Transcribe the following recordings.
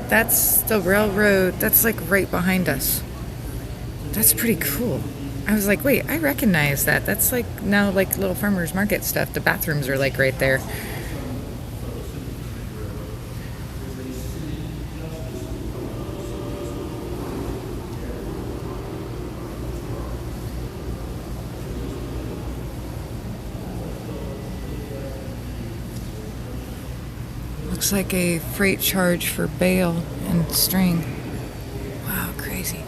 That's the railroad. That's like right behind us. That's pretty cool. I was like, wait, I recognize that. That's like now like little farmers market stuff. The bathrooms are like right there. Looks like a freight charge for bale and string. Wow, crazy.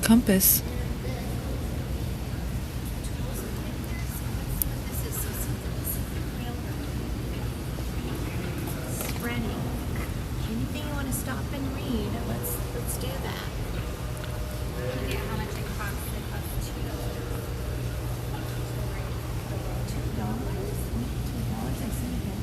Compass. Anything you want to stop and read? Let's do that. Yeah, how much it costs? It costs $2. I see here.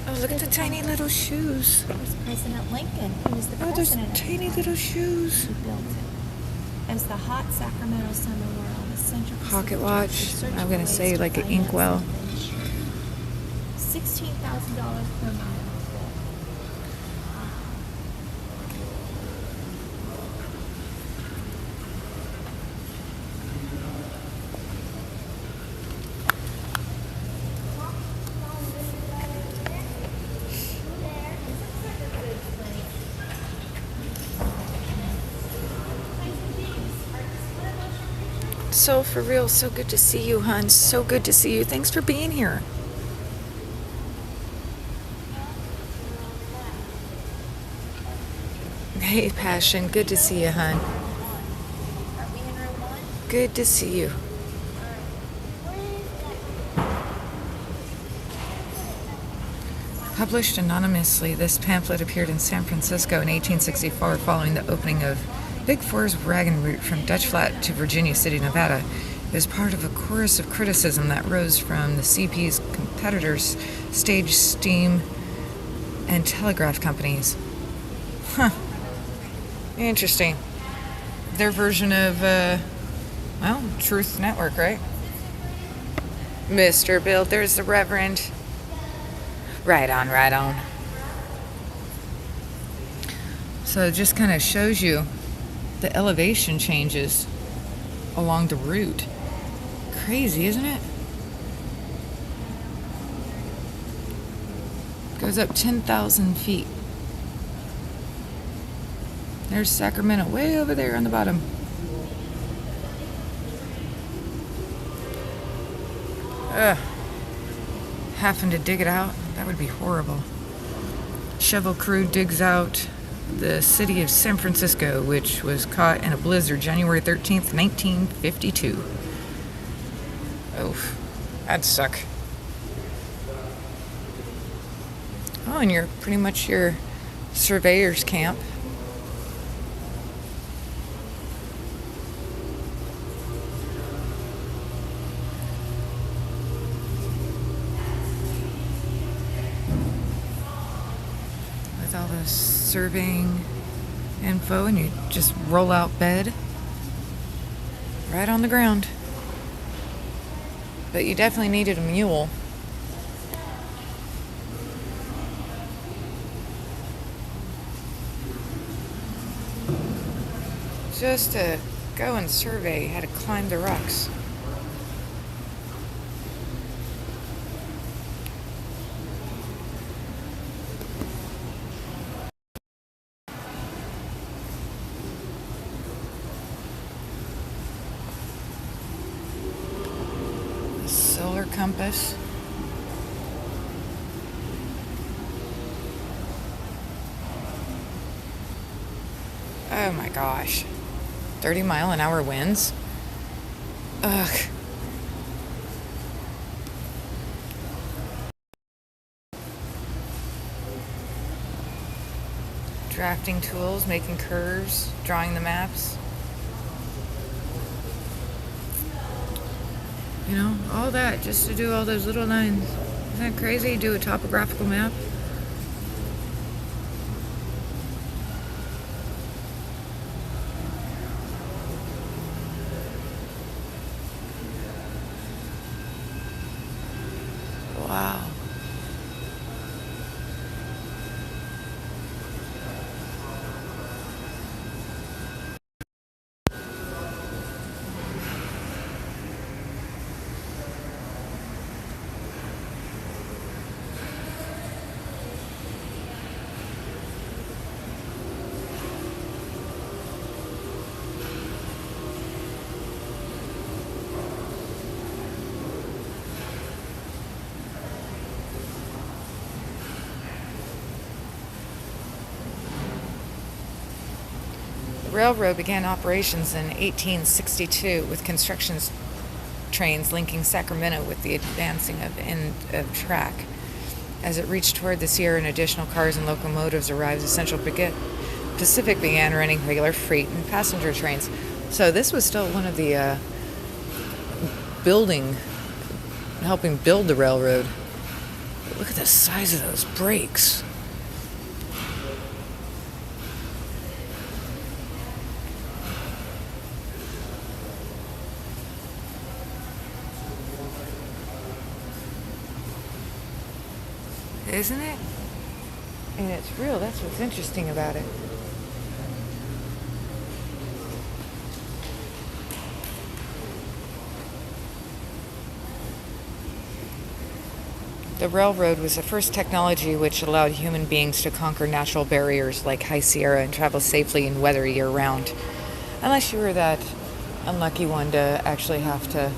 Oh, look at the tiny little shoes. There's President Lincoln. He was the Oh, there's president. tiny little shoes. He built it. As the hot Sacramento summer wore on the Central Pocket Pacific watch. Search I'm for gonna ways say to like an finance inkwell. $16,000 per mile. So for real, so good to see you, hon. So good to see you. Thanks for being here. Hey, Passion. Good to see you, hon. Are we in room 1? Good to see you. Published anonymously, this pamphlet appeared in San Francisco in 1864 following the opening of Big Four's wagon route from Dutch Flat to Virginia City, Nevada. It was part of a chorus of criticism that rose from the CP's competitors, stage, steam, and telegraph companies. Huh. Interesting. Their version of, well, Truth Network, right? Mr. Bill, there's the Reverend. Right on, right on. So it just kind of shows you the elevation changes along the route. Crazy, isn't it? Goes up 10,000 feet. There's Sacramento way over there on the bottom. Ugh. Having to dig it out, that would be horrible. Shovel crew digs out the city of San Francisco, which was caught in a blizzard January 13th, 1952. Oof, that'd suck. Oh, and you're pretty much your surveyor's camp. With all the surveying info, and you just roll out bed right on the ground. But you definitely needed a mule. Just to go and survey, you had to climb the rocks. Solar compass. Oh my gosh. 30-mile-an-hour winds? Ugh. Drafting tools, making curves, drawing the maps. You know, all that just to do all those little lines. Isn't that crazy? Do a topographical map. Wow. The railroad began operations in 1862 with construction trains linking Sacramento with the advancing of end of track. As it reached toward the Sierra and additional cars and locomotives arrived, the Central Pacific began running regular freight and passenger trains. So this was still one of the helping build the railroad. Look at the size of those brakes. Isn't it? And it's real. That's what's interesting about it. The railroad was the first technology which allowed human beings to conquer natural barriers like High Sierra and travel safely in weather year-round. Unless you were that unlucky one to actually have to,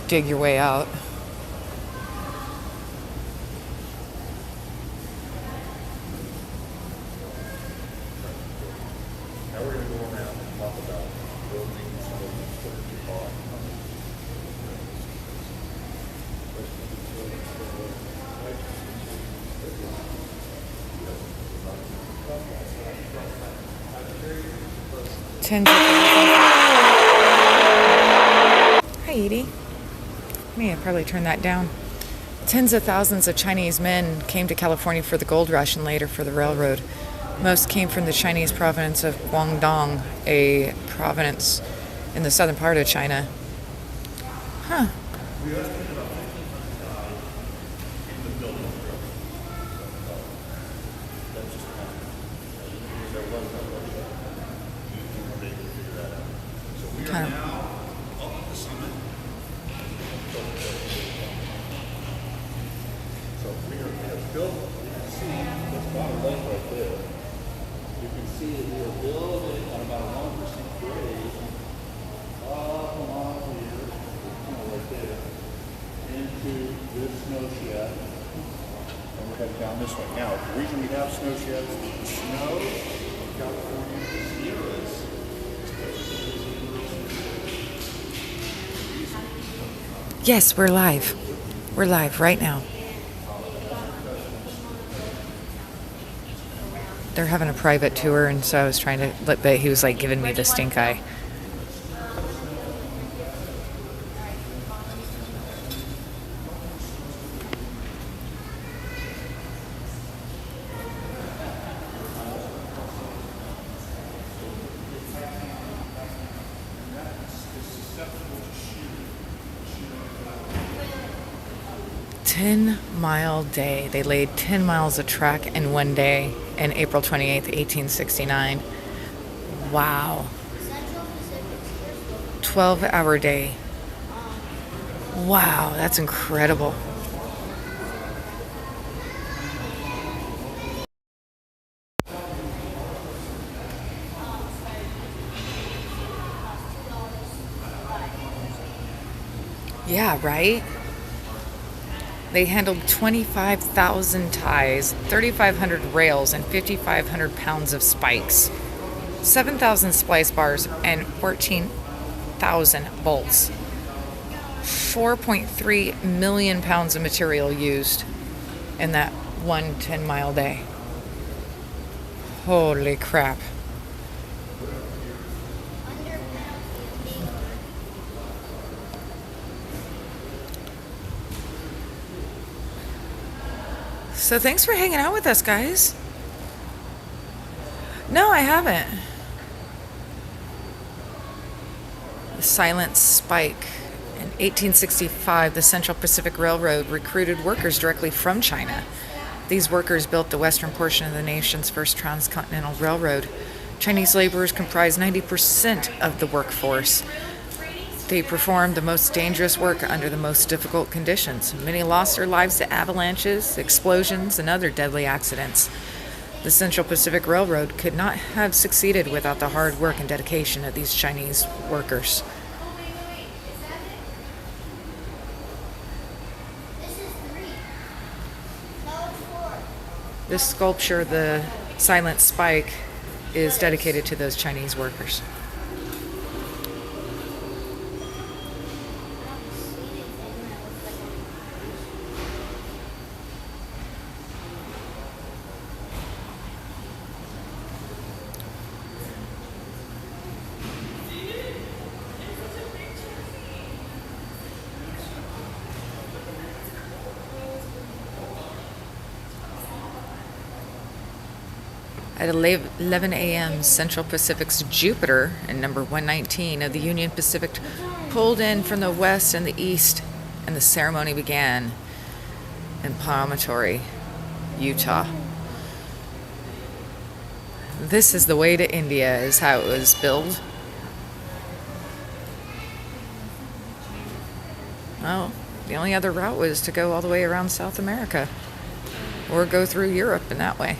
dig your way out. Now we're going to go around and talk about building some of these forts on. 10. Hi, Edie. May I probably turn that down. Tens of thousands of Chinese men came to California for the gold rush and later for the railroad. Most came from the Chinese province of Guangdong, a province in the southern part of China. Huh. Kind of. So we are built, you can see this bottom left right there. You can see that we are building on about a 1% grade up along here, right there, into this snow shed. And we're heading down this way. Now, the reason we have snow sheds is the snow in California is years. Yes, we're live. We're live right now. They're having a private tour, and so I was trying to but he was like giving me the stink eye. Mile day. They laid 10 miles of track in one day in April 28th, 1869. Wow. 12-hour day. Wow, that's incredible. Yeah, right? They handled 25,000 ties, 3,500 rails, and 5,500 pounds of spikes, 7,000 splice bars, and 14,000 bolts. 4.3 million pounds of material used in that 10-mile day. Holy crap. So thanks for hanging out with us, guys. No, I haven't. The Silent Spike. In 1865, the Central Pacific Railroad recruited workers directly from China. These workers built the western portion of the nation's first transcontinental railroad. Chinese laborers comprised 90% of the workforce. They performed the most dangerous work under the most difficult conditions. Many lost their lives to avalanches, explosions, and other deadly accidents. The Central Pacific Railroad could not have succeeded without the hard work and dedication of these Chinese workers. This sculpture, the Silent Spike, is dedicated to those Chinese workers. At 11 a.m., Central Pacific's Jupiter and number 119 of the Union Pacific pulled in from the west and the east, and the ceremony began in Promontory, Utah. This is the way to India, is how it was billed. Well, the only other route was to go all the way around South America, or go through Europe in that way.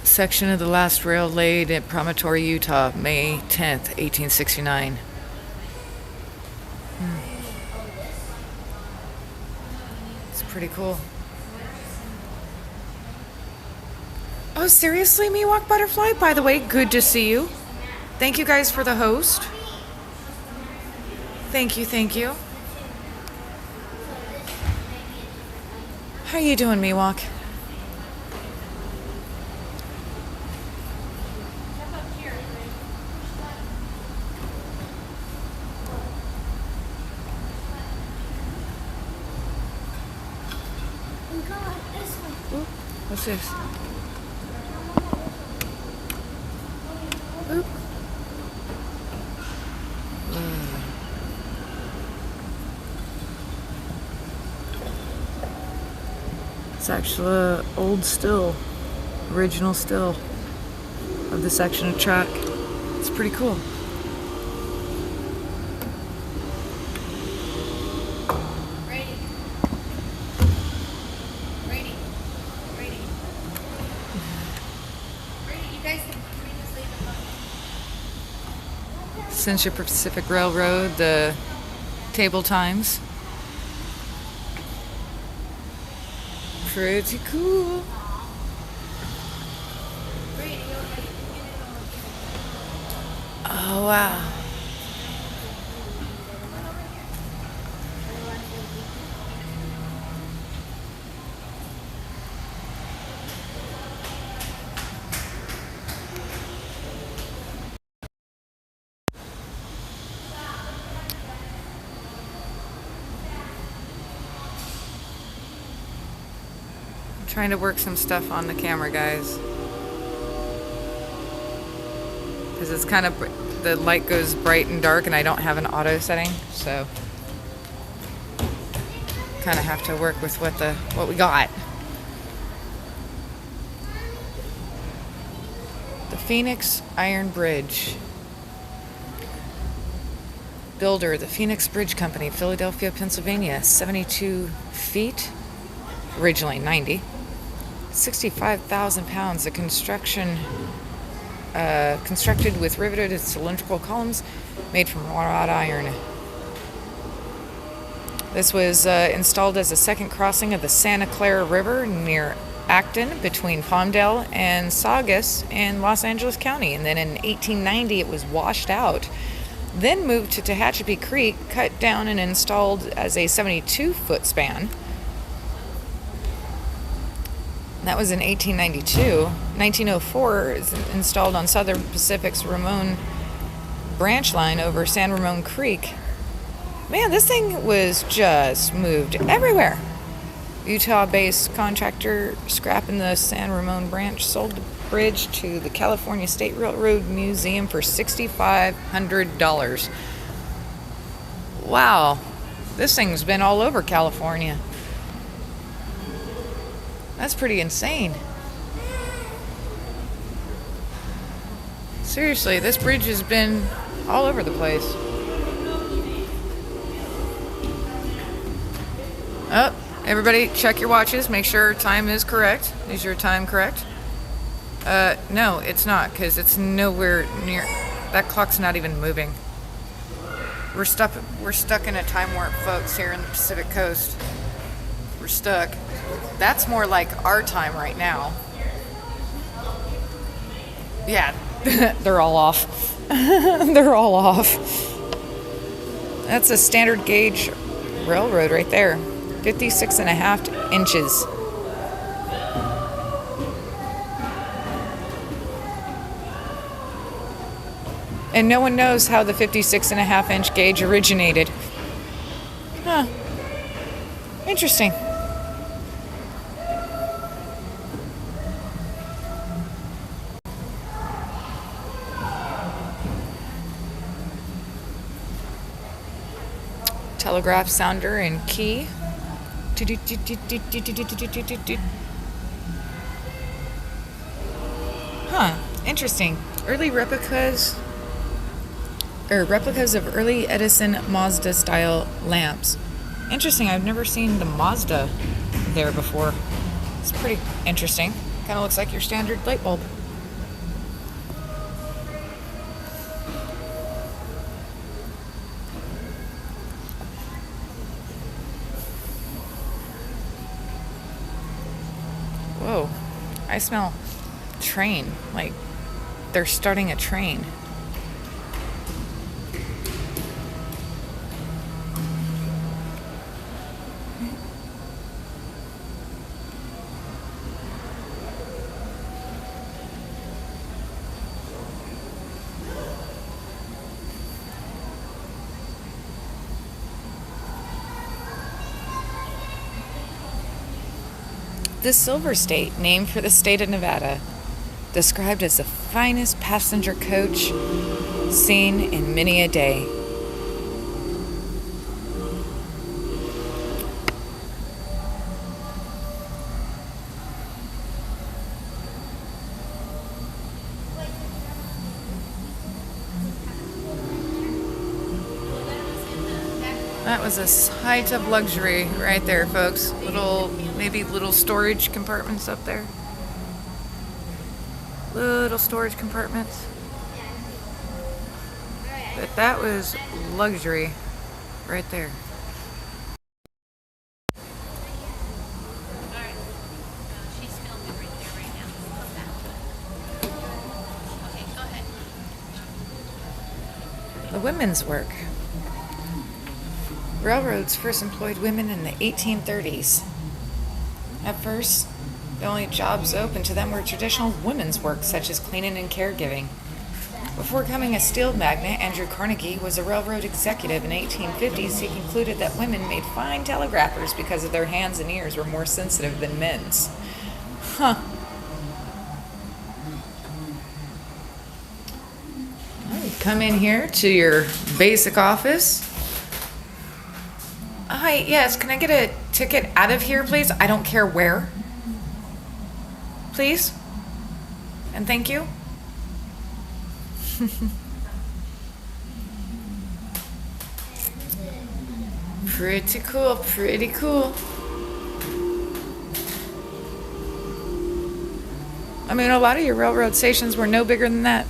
Section of the last rail laid at Promontory, Utah, May 10th, 1869. It's pretty cool. Oh, seriously, Miwok Butterfly? By the way, good to see you. Thank you guys for the host. Thank you, thank you. How you doing, Miwok? What's this? Oop. It's actually an old still, original still of the section of track. It's pretty cool. Central Pacific Railroad, the table times. Pretty cool. Oh, wow. Trying to work some stuff on the camera, guys, because it's kind of, the light goes bright and dark and I don't have an auto setting, so kind of have to work with what we got. The Phoenix Iron Bridge. Builder, the Phoenix Bridge Company, Philadelphia, Pennsylvania. 72 feet, originally 90. 65,000 pounds. The constructed with riveted cylindrical columns made from wrought iron. This was installed as a second crossing of the Santa Clara River near Acton, between Palmdale and Saugus in Los Angeles County. And then in 1890 it was washed out then moved to Tehachapi Creek, cut down and installed as a 72-foot span. That was in 1892. 1904 is installed on Southern Pacific's Ramon branch line over San Ramon Creek. Man, this thing was just moved everywhere. Utah-based contractor scrapping the San Ramon branch sold the bridge to the California State Railroad Museum for $6,500. Wow, this thing's been all over California. That's pretty insane. Seriously, this bridge has been all over the place. Oh, everybody check your watches. Make sure time is correct. Is your time correct? No, it's not, because it's nowhere near. That clock's not even moving. We're stuck in a time warp, folks, here in the Pacific Coast. We're stuck. That's more like our time right now. Yeah, they're all off. They're all off. That's a standard gauge railroad right there. 56.5 inches. And no one knows how the 56.5-inch gauge originated. Huh. Interesting. Telegraph sounder and key. Huh, interesting. Early replicas of early Edison Mazda style lamps. Interesting, I've never seen the Mazda there before. It's pretty interesting. Kind of looks like your standard light bulb. Whoa, I smell train, like they're starting a train. The Silver State, named for the state of Nevada, described as the finest passenger coach seen in many a day. That was a height of luxury right there, folks. Maybe little storage compartments up there. Little storage compartments. But that was luxury right there. She's filming right there right now. Come back to it. Okay, go ahead. The women's work. Railroads first employed women in the 1830s. At first, the only jobs open to them were traditional women's work, such as cleaning and caregiving. Before becoming a steel magnate, Andrew Carnegie was a railroad executive in the 1850s. He concluded that women made fine telegraphers because of their hands and ears were more sensitive than men's. Huh. You come in here to your basic office. Hi, yes, can I get a ticket out of here, please? I don't care where. Please? And thank you. Pretty cool, pretty cool. I mean, a lot of your railroad stations were no bigger than that.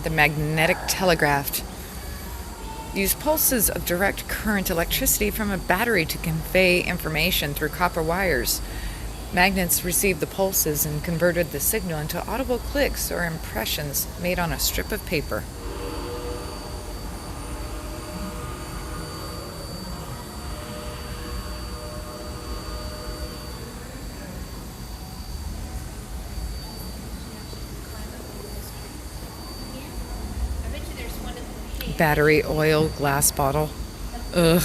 The magnetic telegraph used pulses of direct current electricity from a battery to convey information through copper wires. Magnets received the pulses and converted the signal into audible clicks or impressions made on a strip of paper. I bet you there's one of the hay. Battery oil glass bottle. Ugh,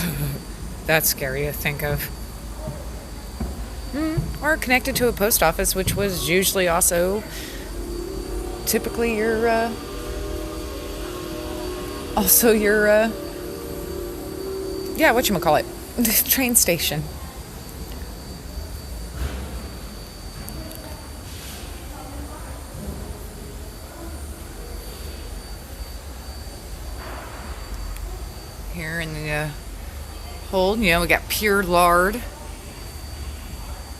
that's scary to think of. Or connected to a post office, which was usually also typically your whatchamacallit, train station. Here in the hold, we got pure lard.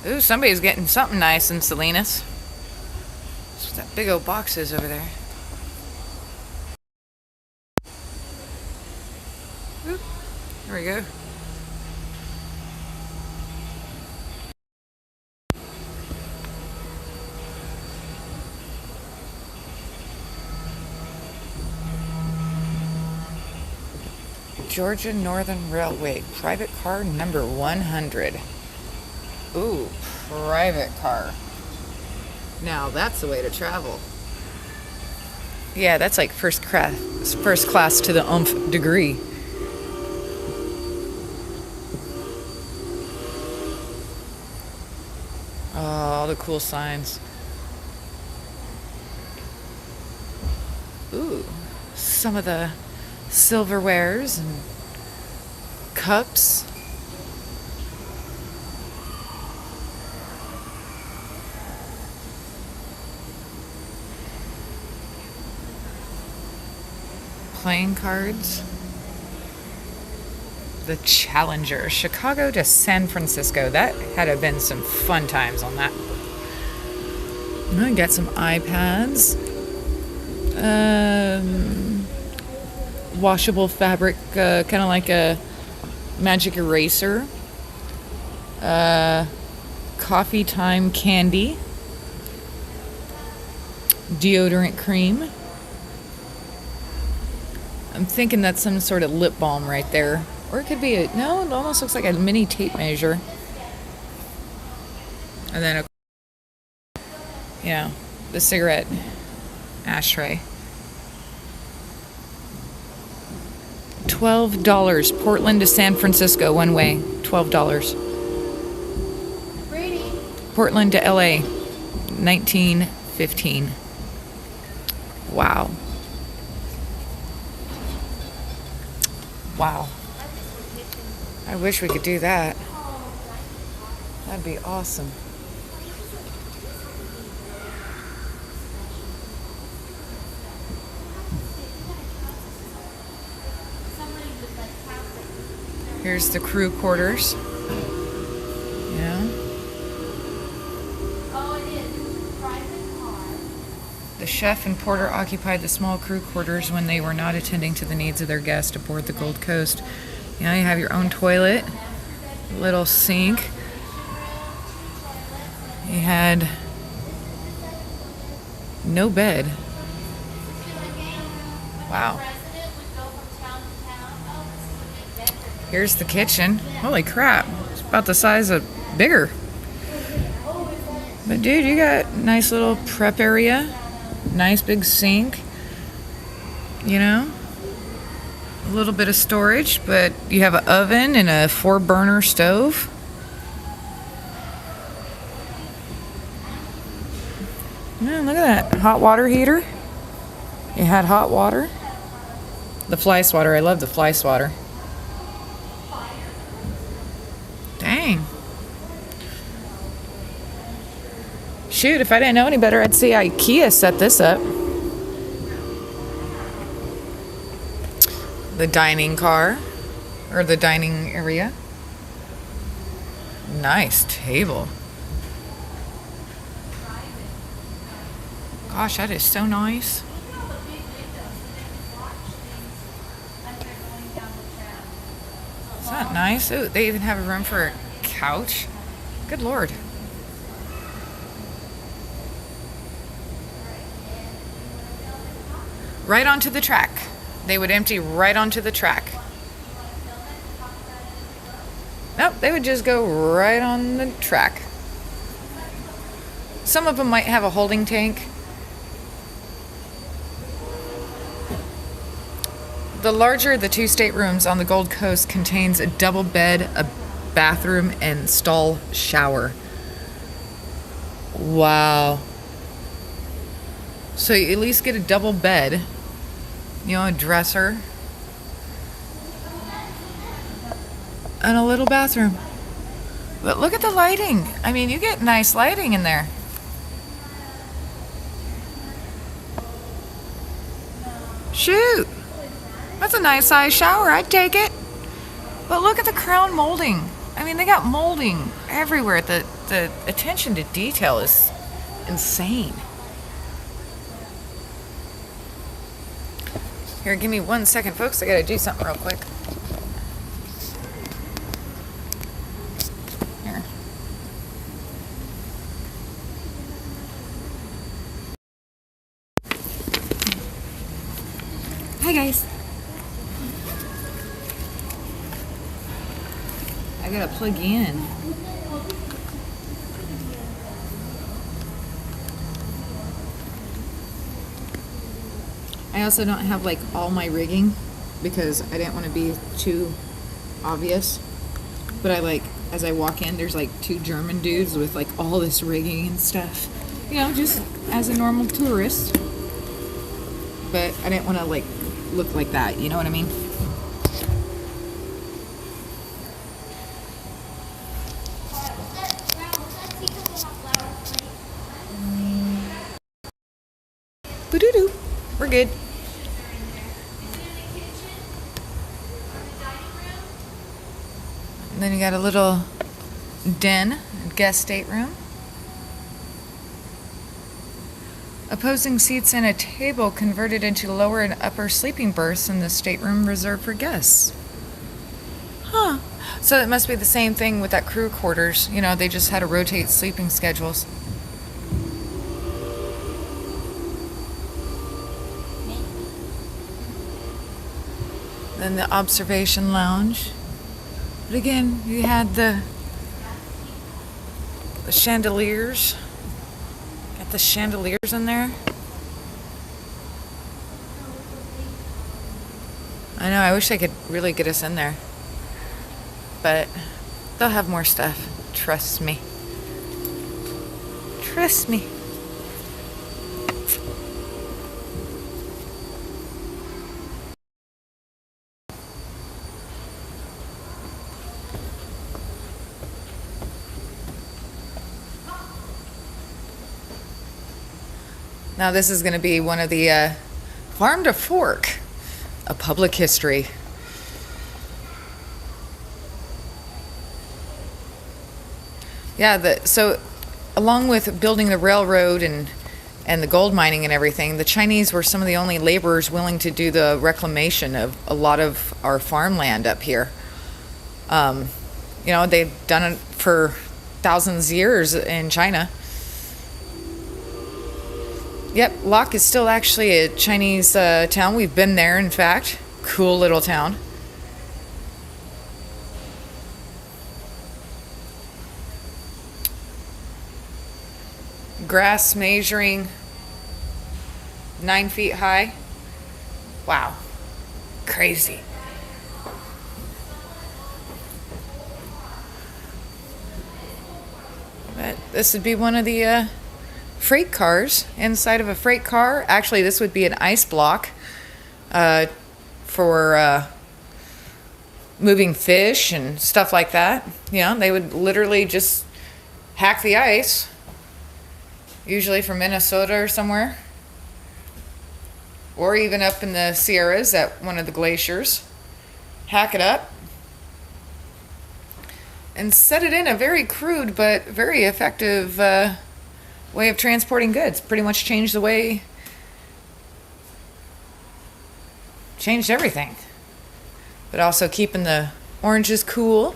Ooh, somebody's getting something nice in Salinas. What's that big old boxes over there? Oop, there we go. Georgia Northern Railway, private car number 100. Ooh, private car. Now that's the way to travel. Yeah, that's like first class to the umph degree. Oh, all the cool signs. Ooh, some of the silverwares and cups. Playing cards. The Challenger, Chicago to San Francisco. That had to have been some fun times on that. I got some iPads. Washable fabric, kind of like a magic eraser. Coffee time candy. Deodorant cream. I'm thinking that's some sort of lip balm right there. Or it could be it almost looks like a mini tape measure. And then, the cigarette ashtray. $12. Portland to San Francisco, one way. $12. Brady. Portland to LA, 1915. Wow. Wow. I wish we could do that. That'd be awesome. Here's the crew quarters. Yeah. The chef and porter occupied the small crew quarters when they were not attending to the needs of their guests aboard the Gold Coast. You have your own toilet, little sink. You had no bed. Wow. Here's the kitchen. Holy crap. It's about the size of bigger. But dude, you got a nice little prep area. Nice big sink. A little bit of storage, but you have an oven and a 4-burner stove. Man, look at that. Hot water heater. You had hot water. The fly swatter. I love the fly swatter. Dang. Shoot, if I didn't know any better, I'd say IKEA set this up. The dining car, or the dining area. Nice table. Gosh, that is so nice. that nice? Ooh, they even have a room for a couch. Good Lord. Right onto the track. They would empty right onto the track. Nope, they would just go right on the track. Some of them might have a holding tank. The larger of the two staterooms on the Gold Coast contains a double bed, a bathroom, and stall shower. Wow. So you at least get a double bed, you know, a dresser, and a little bathroom. But look at the lighting. I mean, you get nice lighting in there. Shoot. That's a nice size shower. I'd take it. But look at the crown molding. I mean, they got molding everywhere. The attention to detail is insane. Here, give me 1 second, folks. I gotta do something real quick. Here. Hi, guys. I gotta plug you in. I also don't have like all my rigging because I didn't want to be too obvious. But I like, as I walk in, there's like two German dudes with like all this rigging and stuff. You know, just as a normal tourist. But I didn't want to like look like that, you know what I mean? Ba-doo-doo. We're good. And then you got a little den, guest stateroom. Opposing seats and a table converted into lower and upper sleeping berths in the stateroom reserved for guests. Huh. So it must be the same thing with that crew quarters. You know, they just had to rotate sleeping schedules. Then the observation lounge. But again, you had the chandeliers. Got the chandeliers in there. I know, I wish I could really get us in there. But they'll have more stuff. Trust me. Trust me. Now this is going to be one of the Farm to Fork, a public history. Yeah, so along with building the railroad and the gold mining and everything, the Chinese were some of the only laborers willing to do the reclamation of a lot of our farmland up here. You know, they've done it for thousands of years in China. Yep, Locke is still actually a Chinese town. We've been there, in fact. Cool little town. Grass measuring 9 feet high. Wow. Crazy. But this would be one of the freight cars. Inside of a freight car, actually this would be an ice block for moving fish and stuff like that. You know, they would literally just hack the ice, usually from Minnesota or somewhere, or even up in the Sierras at one of the glaciers. Hack it up and set it in a very crude but very effective way of transporting goods. Pretty much changed everything, but also keeping the Orange is cool.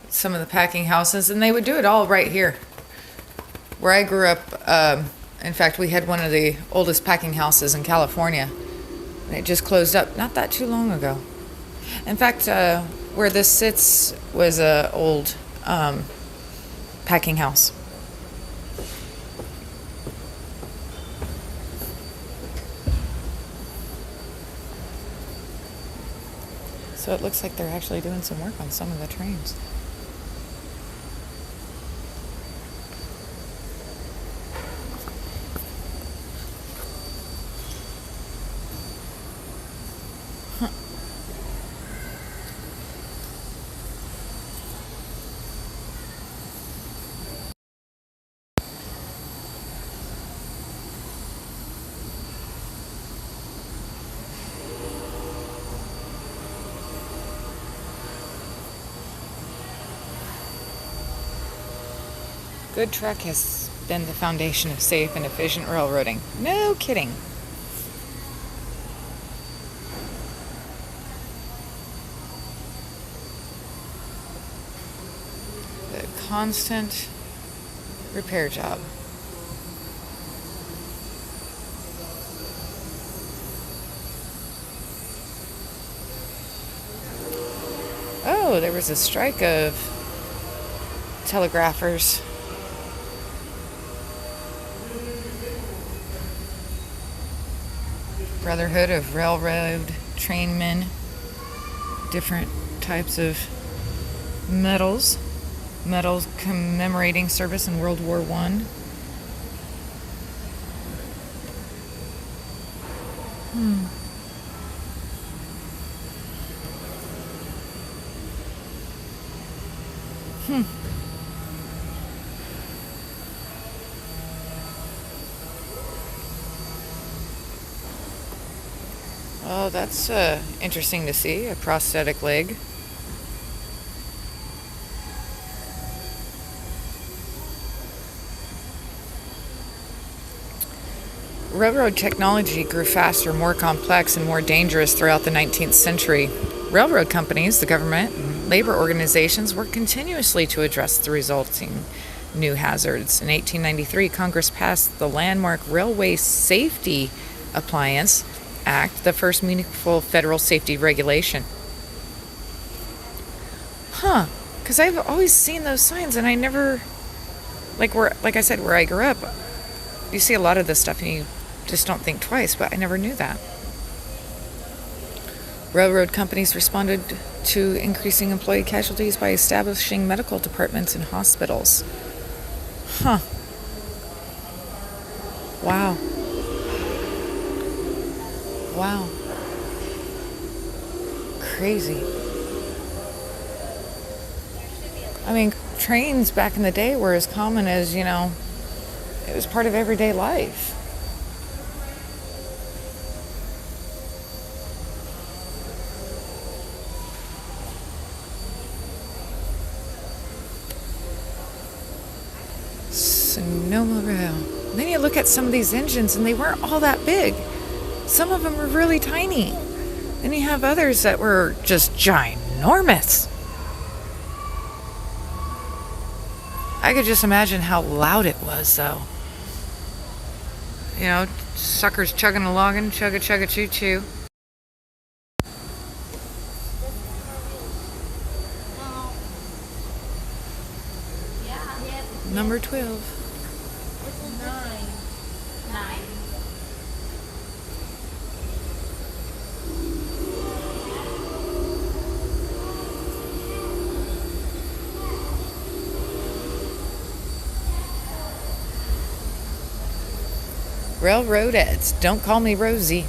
Some of the packing houses, and they would do it all right here where I grew up. In fact, we had one of the oldest packing houses in California, and it just closed up not that too long ago. In fact, where this sits was a old packing house. So it looks like they're actually doing some work on some of the trains. Good truck has been the foundation of safe and efficient railroading. No kidding. The constant repair job. Oh, there was a strike of telegraphers. Brotherhood of Railroad Trainmen, different types of medals commemorating service in World War I. Oh, that's interesting to see, a prosthetic leg. Railroad technology grew faster, more complex, and more dangerous throughout the 19th century. Railroad companies, the government, and labor organizations worked continuously to address the resulting new hazards. In 1893, Congress passed the landmark Railway Safety Appliance Act, the first meaningful federal safety regulation. Because I've always seen those signs, and I never, like I said, where I grew up, you see a lot of this stuff and you just don't think twice, but I never knew that. Railroad companies responded to increasing employee casualties by establishing medical departments in hospitals. Wow. Crazy. I mean, trains back in the day were as common as, it was part of everyday life. Sonoma Rail. Then you look at some of these engines and they weren't all that big. Some of them were really tiny. Then you have others that were just ginormous. I could just imagine how loud it was, though. Suckers chugging along and chugga chugga choo choo. Number 12. 9. Railroadettes, don't call me Rosie.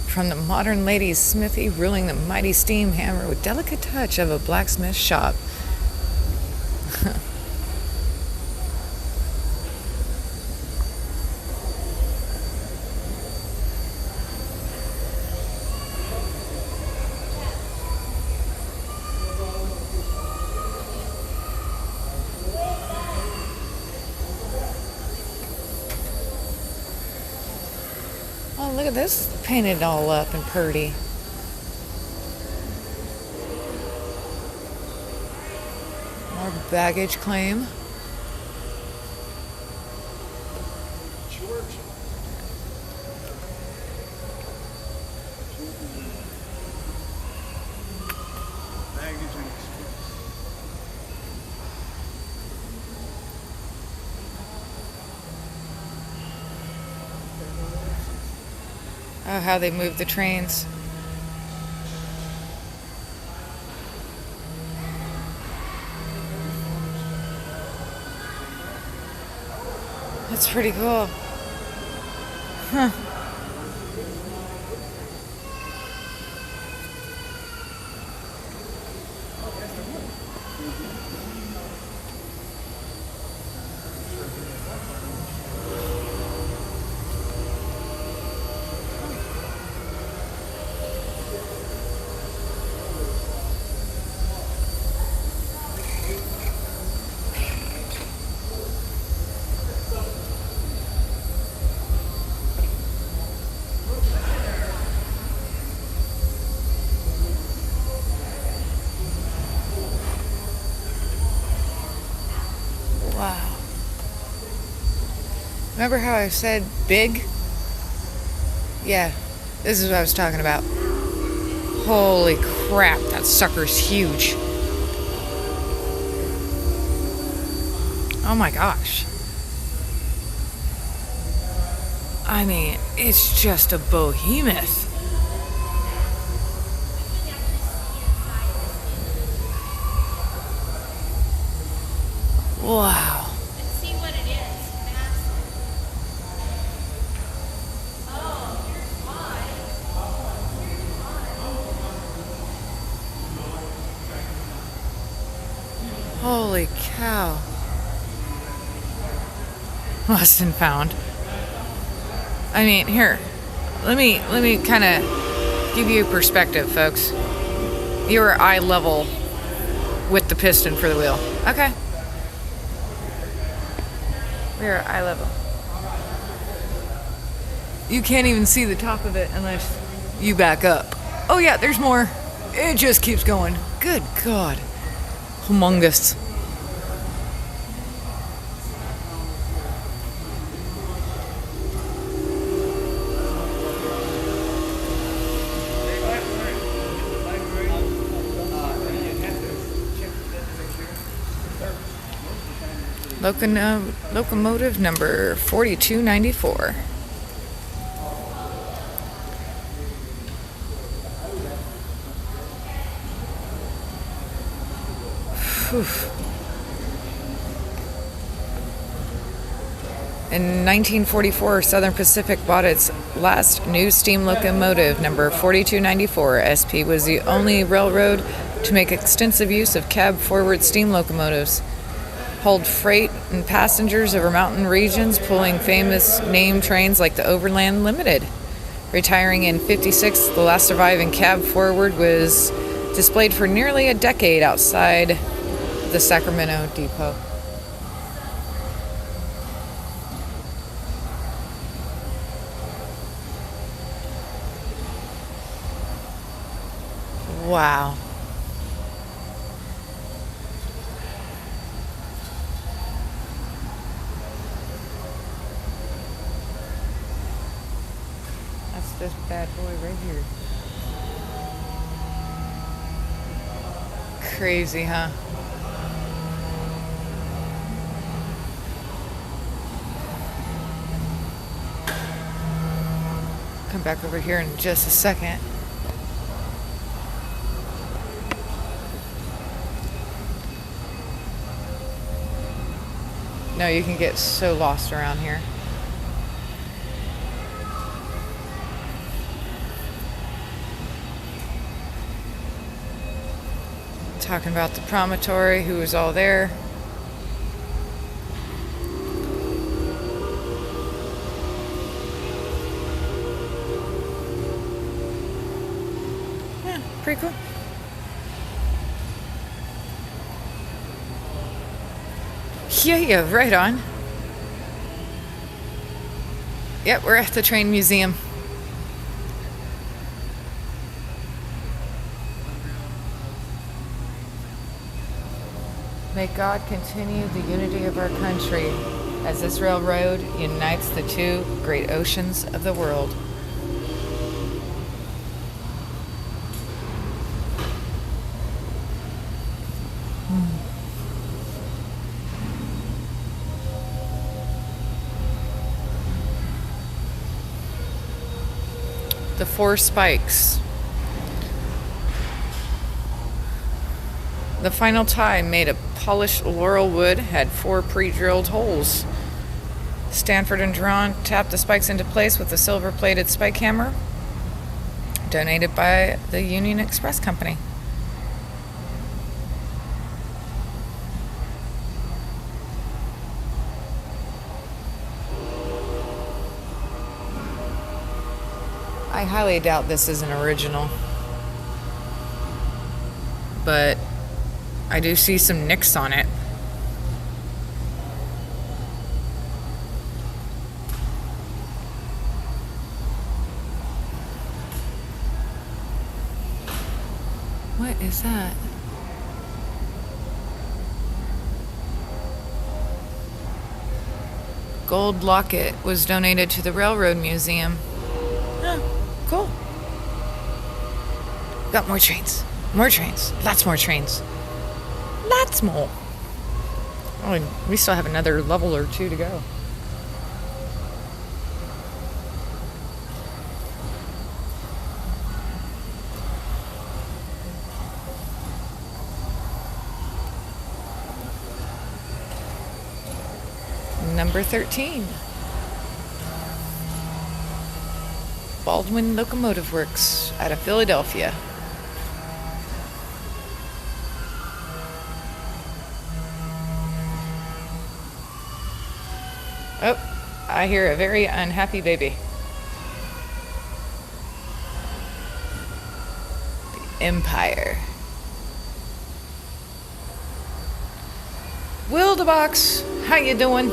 From the modern lady's smithy, ruling the mighty steam hammer with delicate touch of a blacksmith shop. Oh, look at this. Painted all up and pretty. More baggage claim. Oh, how they move the trains. That's pretty cool. Huh. Wow. Remember how I said big? Yeah, this is what I was talking about. Holy crap, that sucker's huge. Oh my gosh. I mean, it's just a behemoth. Wow. Let's see what it is. Massive. Oh, here's why. Holy cow. Lost and found. I mean, here. Let me kind of give you perspective, folks. You're eye level with the piston for the wheel. Okay. We're eye level. You can't even see the top of it unless you back up. Oh yeah, there's more. It just keeps going. Good God. Humongous. Locomotive number 4294. Whew. In 1944, Southern Pacific bought its last new steam locomotive, number 4294. SP was the only railroad to make extensive use of cab-forward steam locomotives. Hauled freight and passengers over mountain regions, pulling famous name trains like the Overland Limited. Retiring in '56, the last surviving cab-forward was displayed for nearly a decade outside the Sacramento depot. Wow. That's this bad boy right here. Crazy, huh? Come back over here in just a second. No, you can get so lost around here. Talking about the promontory, who was all there. Yeah, pretty cool. Yeah, right on. Yep, we're at the train museum. May God continue the unity of our country as this railroad unites the two great oceans of the world. The 4 spikes. The final tie, made of polished laurel wood, had 4 pre-drilled holes. Stanford and Drawn tapped the spikes into place with a silver-plated spike hammer, donated by the Union Express Company. I highly doubt this is an original, but I do see some nicks on it. What is that? Gold locket was donated to the Railroad Museum. Huh, cool. Got more trains. More trains. Lots more trains. Lots more. Oh, and we still have another level or 2 to go. Number 13. Baldwin Locomotive Works out of Philadelphia. Oh, I hear a very unhappy baby. The Empire. Wildeebox, how you doing?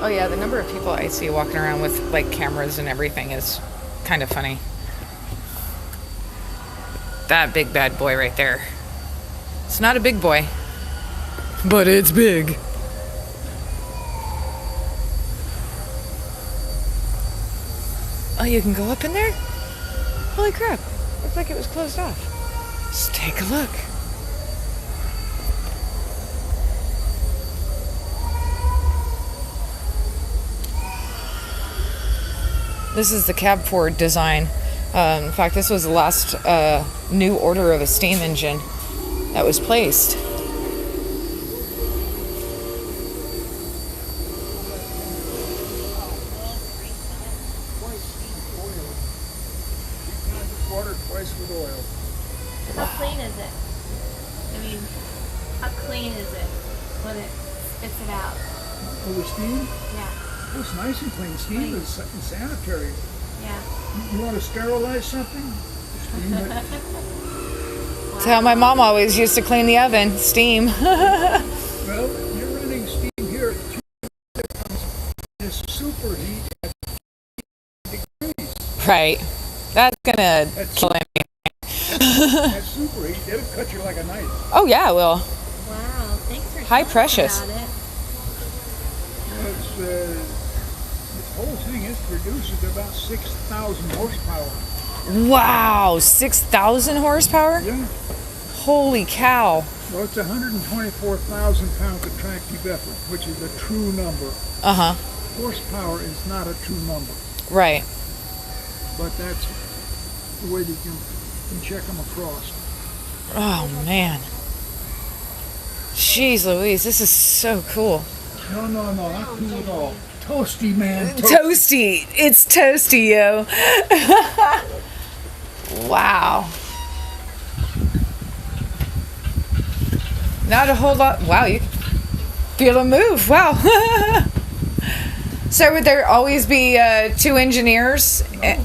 Oh yeah, the number of people I see walking around with like cameras and everything is kind of funny. That big bad boy right there. It's not a big boy, but it's big. Oh, you can go up in there? Holy crap. Looks like it was closed off. Let's take a look. This is the cab Ford design. In fact, this was the last new order of a steam engine that was placed. Water twice with oil. How clean is it? I mean, how clean is it when it spits it out? For the steam? Yeah, Oh, it's nice and clean. Steam is sanitary. yeah. You want to sterilize something? Steam it. That's how my mom always used to clean the oven. Steam. Well, you're running steam here at 2 this superheat at 50 degrees. Right. That's gonna kill him. That superheat, it'll cut you like a knife. Oh yeah, it will. Wow, thanks for High telling precious. me about it. Well, this whole thing is produces about 6,000 horsepower. Wow, 6,000 horsepower? Yeah. Holy cow. Well, it's 124,000 pounds of tractive effort, which is a true number. Uh-huh. Horsepower is not a true number, Right. but that's the way you can check them across. Oh man. Jeez Louise, this is so cool. No, not cool at all. Toasty, man. Toasty. It's toasty, yo. Wow. Not a whole lot. Wow, you feel a move. Wow. So would there always be 2 engineers? No.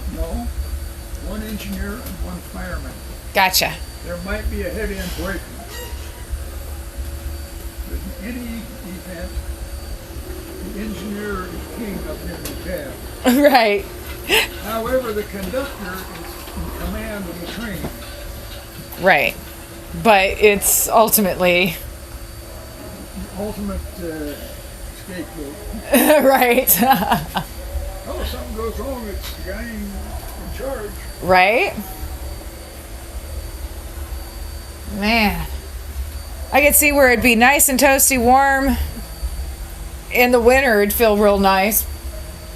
One engineer and one fireman. Gotcha. There might be a heavy end brakeman. But in any event, the engineer is king up here in the cab. Right. However, the conductor is in command of the train. Right. but it's ultimately Ultimate scapegoat. right. Oh, if something goes wrong, it's the guy in charge. Right? Man. I could see where it'd be nice and toasty, warm. In the winter, it'd feel real nice.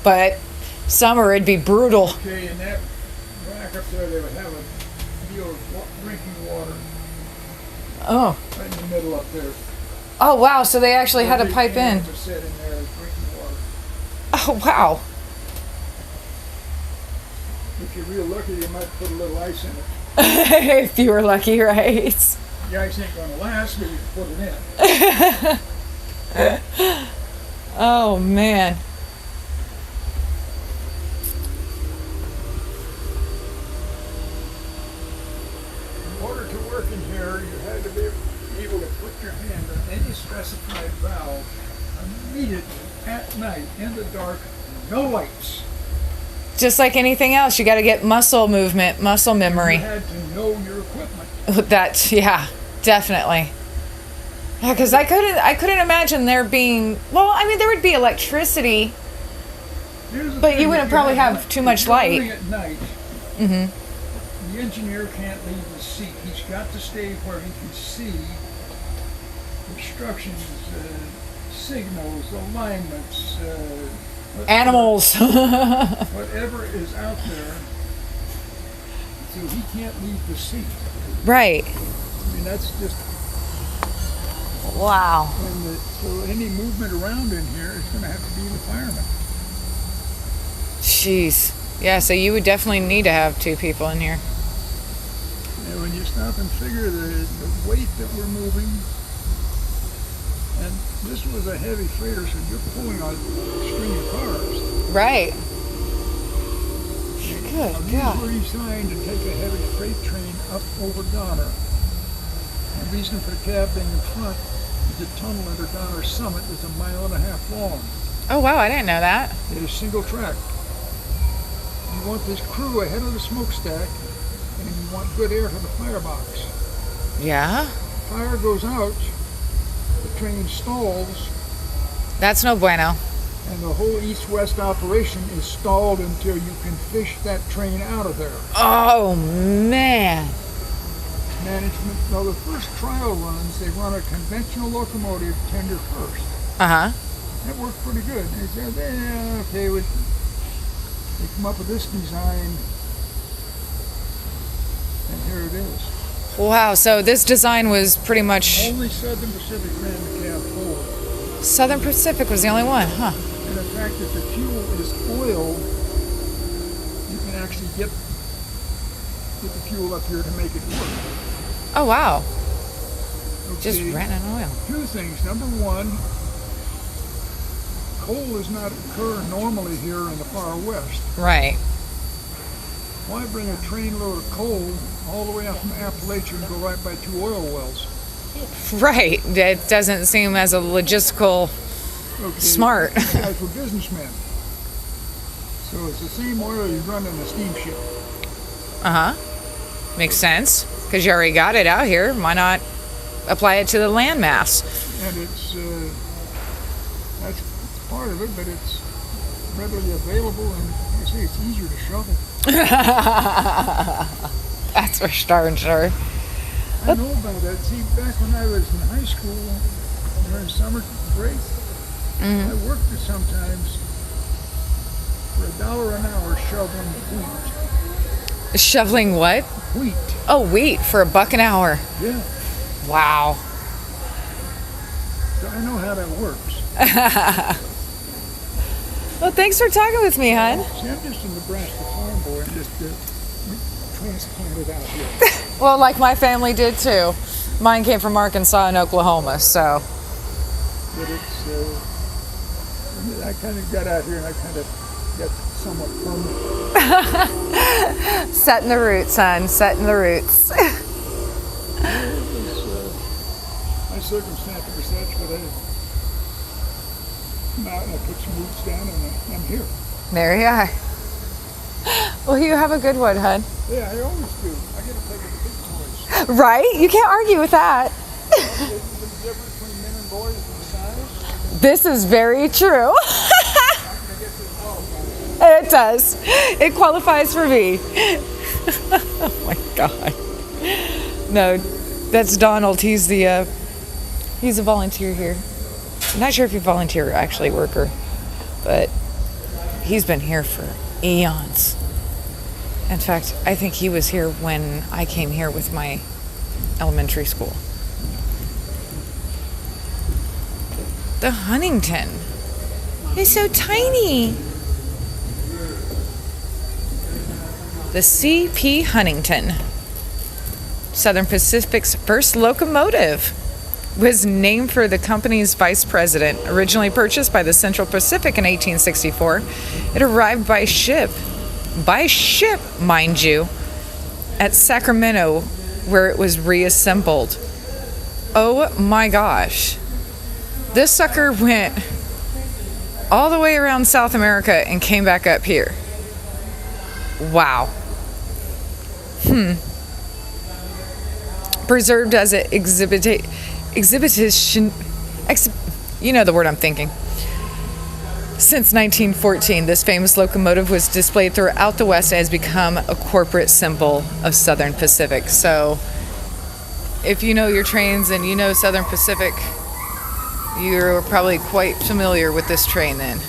But summer, it'd be brutal. Okay, in that rack up there, they would have a deal of drinking water Oh. right in the middle up there. Oh, wow. So they actually had a Every pipe can in. was set in there as drinking water. Oh, wow. If you're real lucky, you might put a little ice in it. If you were lucky, right? The ice ain't gonna last, but you can put it in. Oh, man. In order to work in here, you had to be able to put your hand on any specified valve immediately at night in the dark, no lights. Just like anything else, you got to get muscle movement, muscle You memory. had to know your equipment. That, yeah, definitely. Yeah, because I couldn't imagine there being. Well, I mean, there would be electricity, Here's the but thing, you wouldn't if probably you're have too much light. running at night, Mm-hmm. the engineer can't leave his seat. He's got to stay where he can see instructions, signals, alignments, whatever- Animals. whatever is out there. So he can't leave the seat. Right. I mean, that's just, Wow. so any movement around in here is going to have to be the fireman. Jeez. Yeah, so you would definitely need to have two people in here. And when you stop and figure the weight that we're moving, and this was a heavy freighter, so you're pulling on a string of cars. Right. Good Now, these God. were designed to take a heavy freight train up over Donner. The reason for the cab being in front is the tunnel under Donner Summit is 1.5 miles long. Oh, wow, I didn't know that. It is single track. You want this crew ahead of the smokestack, and you want good air to the firebox. Yeah? Fire goes out, the train stalls, That's no bueno. and the whole east-west operation is stalled until you can fish that train out of there. Oh, man. Management, well, the first trial runs, they run a conventional locomotive tender first. Uh-huh. That worked pretty good. They said, yeah, okay, they come up with this design, and here it is. Wow, so this design was pretty much... Only Southern Pacific ran the cab forward. Southern Pacific was the only one, huh? And the fact that the fuel is oil, you can actually get the fuel up here to make it work. Oh, wow. Just Okay, ran in oil. two things. Number one, coal does not occur normally here in the far west. Right. Why bring a trainload of coal all the way up from Appalachia and go right by two oil wells? Right. It doesn't seem as a logistical Okay, smart. these guys were businessmen. So it's the same oil you run in a steamship. Uh-huh. Makes sense. Because you already got it out here. Why not apply it to the landmass? And it's, that's part of it, but it's readily available, and like I say, it's easier to shovel. That's for darn sure. I know about that. See, back when I was in high school, during summer break, I worked it sometimes for $1 an hour shoveling wheat. Shoveling what? Wheat, Oh, wheat for $1 an hour. yeah. Wow. So I know how that works. Well, thanks for talking with me, hon. See, I'm just a Nebraska farm boy. I'm just transplanted out here. Well, like my family did too. Mine came from Arkansas and Oklahoma, so. But it's, I kind of got out here and I kind of got somewhat permanent. Setting the roots, hon. Setting the roots. My circumstances were such that I come out and I put some roots down and I'm here. There you are. Well, you have a good one, hon. Yeah, I always do. I get to play with the big toys. Right? You can't argue with that. Isn't the difference between men and boys in size? This is very true. I guess it qualifies. It does. It qualifies for me. Oh my God. No, that's Donald. He's a volunteer here. I'm not sure if he's volunteer or actually worker, but he's been here for eons. In fact, I think he was here when I came here with my elementary school. The Huntington is so tiny. The C.P. Huntington, Southern Pacific's first locomotive, was named for the company's vice president. Originally purchased by the Central Pacific in 1864, it arrived by ship, mind you, at Sacramento, where it was reassembled. Oh my gosh. This sucker went all the way around South America and came back up here. Wow. Preserved as an exhibition, you know the word I'm thinking. Since 1914, this famous locomotive was displayed throughout the West and has become a corporate symbol of Southern Pacific. So, if you know your trains and you know Southern Pacific, you're probably quite familiar with this train then.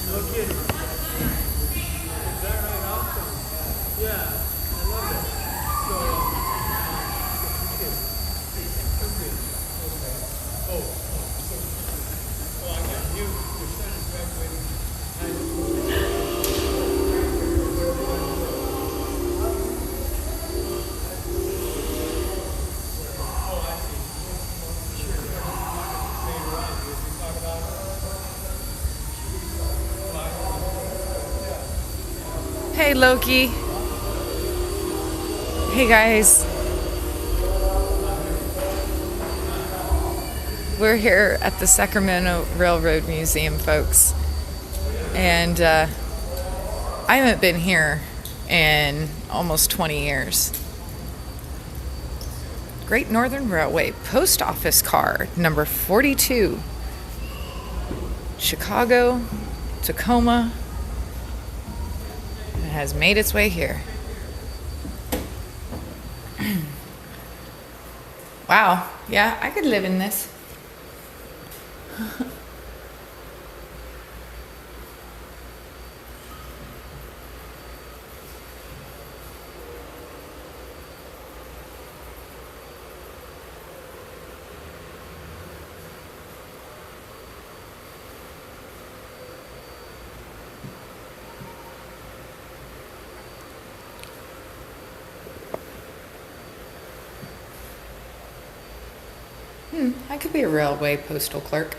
Hey Loki. Hey guys. We're here at the Sacramento Railroad Museum, folks. And I haven't been here in almost 20 years. Great Northern Railway post office car, number 42. Chicago, Tacoma. It has made its way here. Wow, yeah, I could live in this. I could be a railway postal clerk.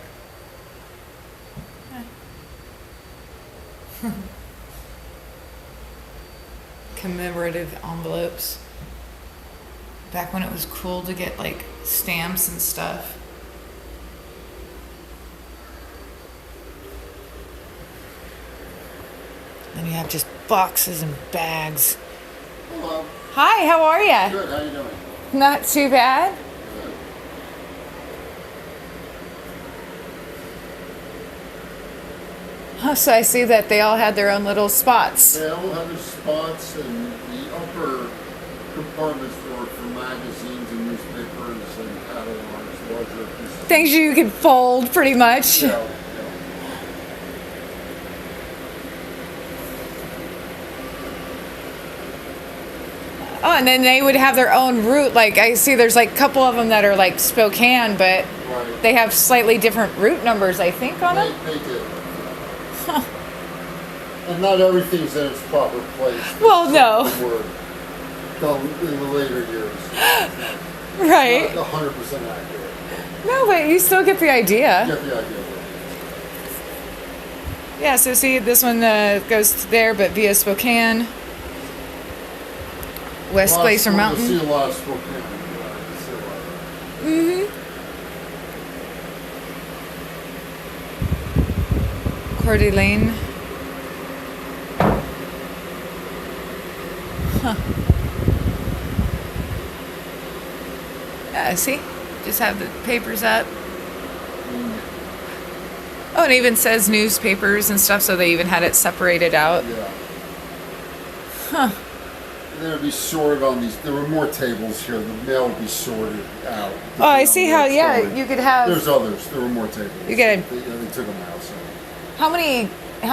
Commemorative envelopes. Back when it was cool to get like stamps and stuff. Then you have just boxes and bags. Hello. Hi, how are you? Good. How you doing? Not too bad. Oh, so I see that they all had their own little spots. They all have their spots, and the upper compartments for magazines and newspapers and catalogs, larger pieces. Things you could fold pretty much. Yeah. Oh, and then they would have their own route. Like I see there's like a couple of them that are like Spokane, but Right. they have slightly different route numbers, I think, on them. They did. And not everything's in its proper place. Well, no. Were done in the later years. Right. Not 100% accurate. No, but you still get the idea. Get the idea. Yeah, so see, this one goes there, but via Spokane. West Glacier Mountain. You see a lot of Spokane. Coeur d'Alene. Huh. See? Just have the papers up. Oh, and it even says newspapers and stuff, so they even had it separated out. Yeah. Huh. They would be sorted on these. There were more tables here. The mail would be sorted out. Oh, I see how, yeah, Sorted. you could have... There's others. There were more tables. You could- They took them out. So. How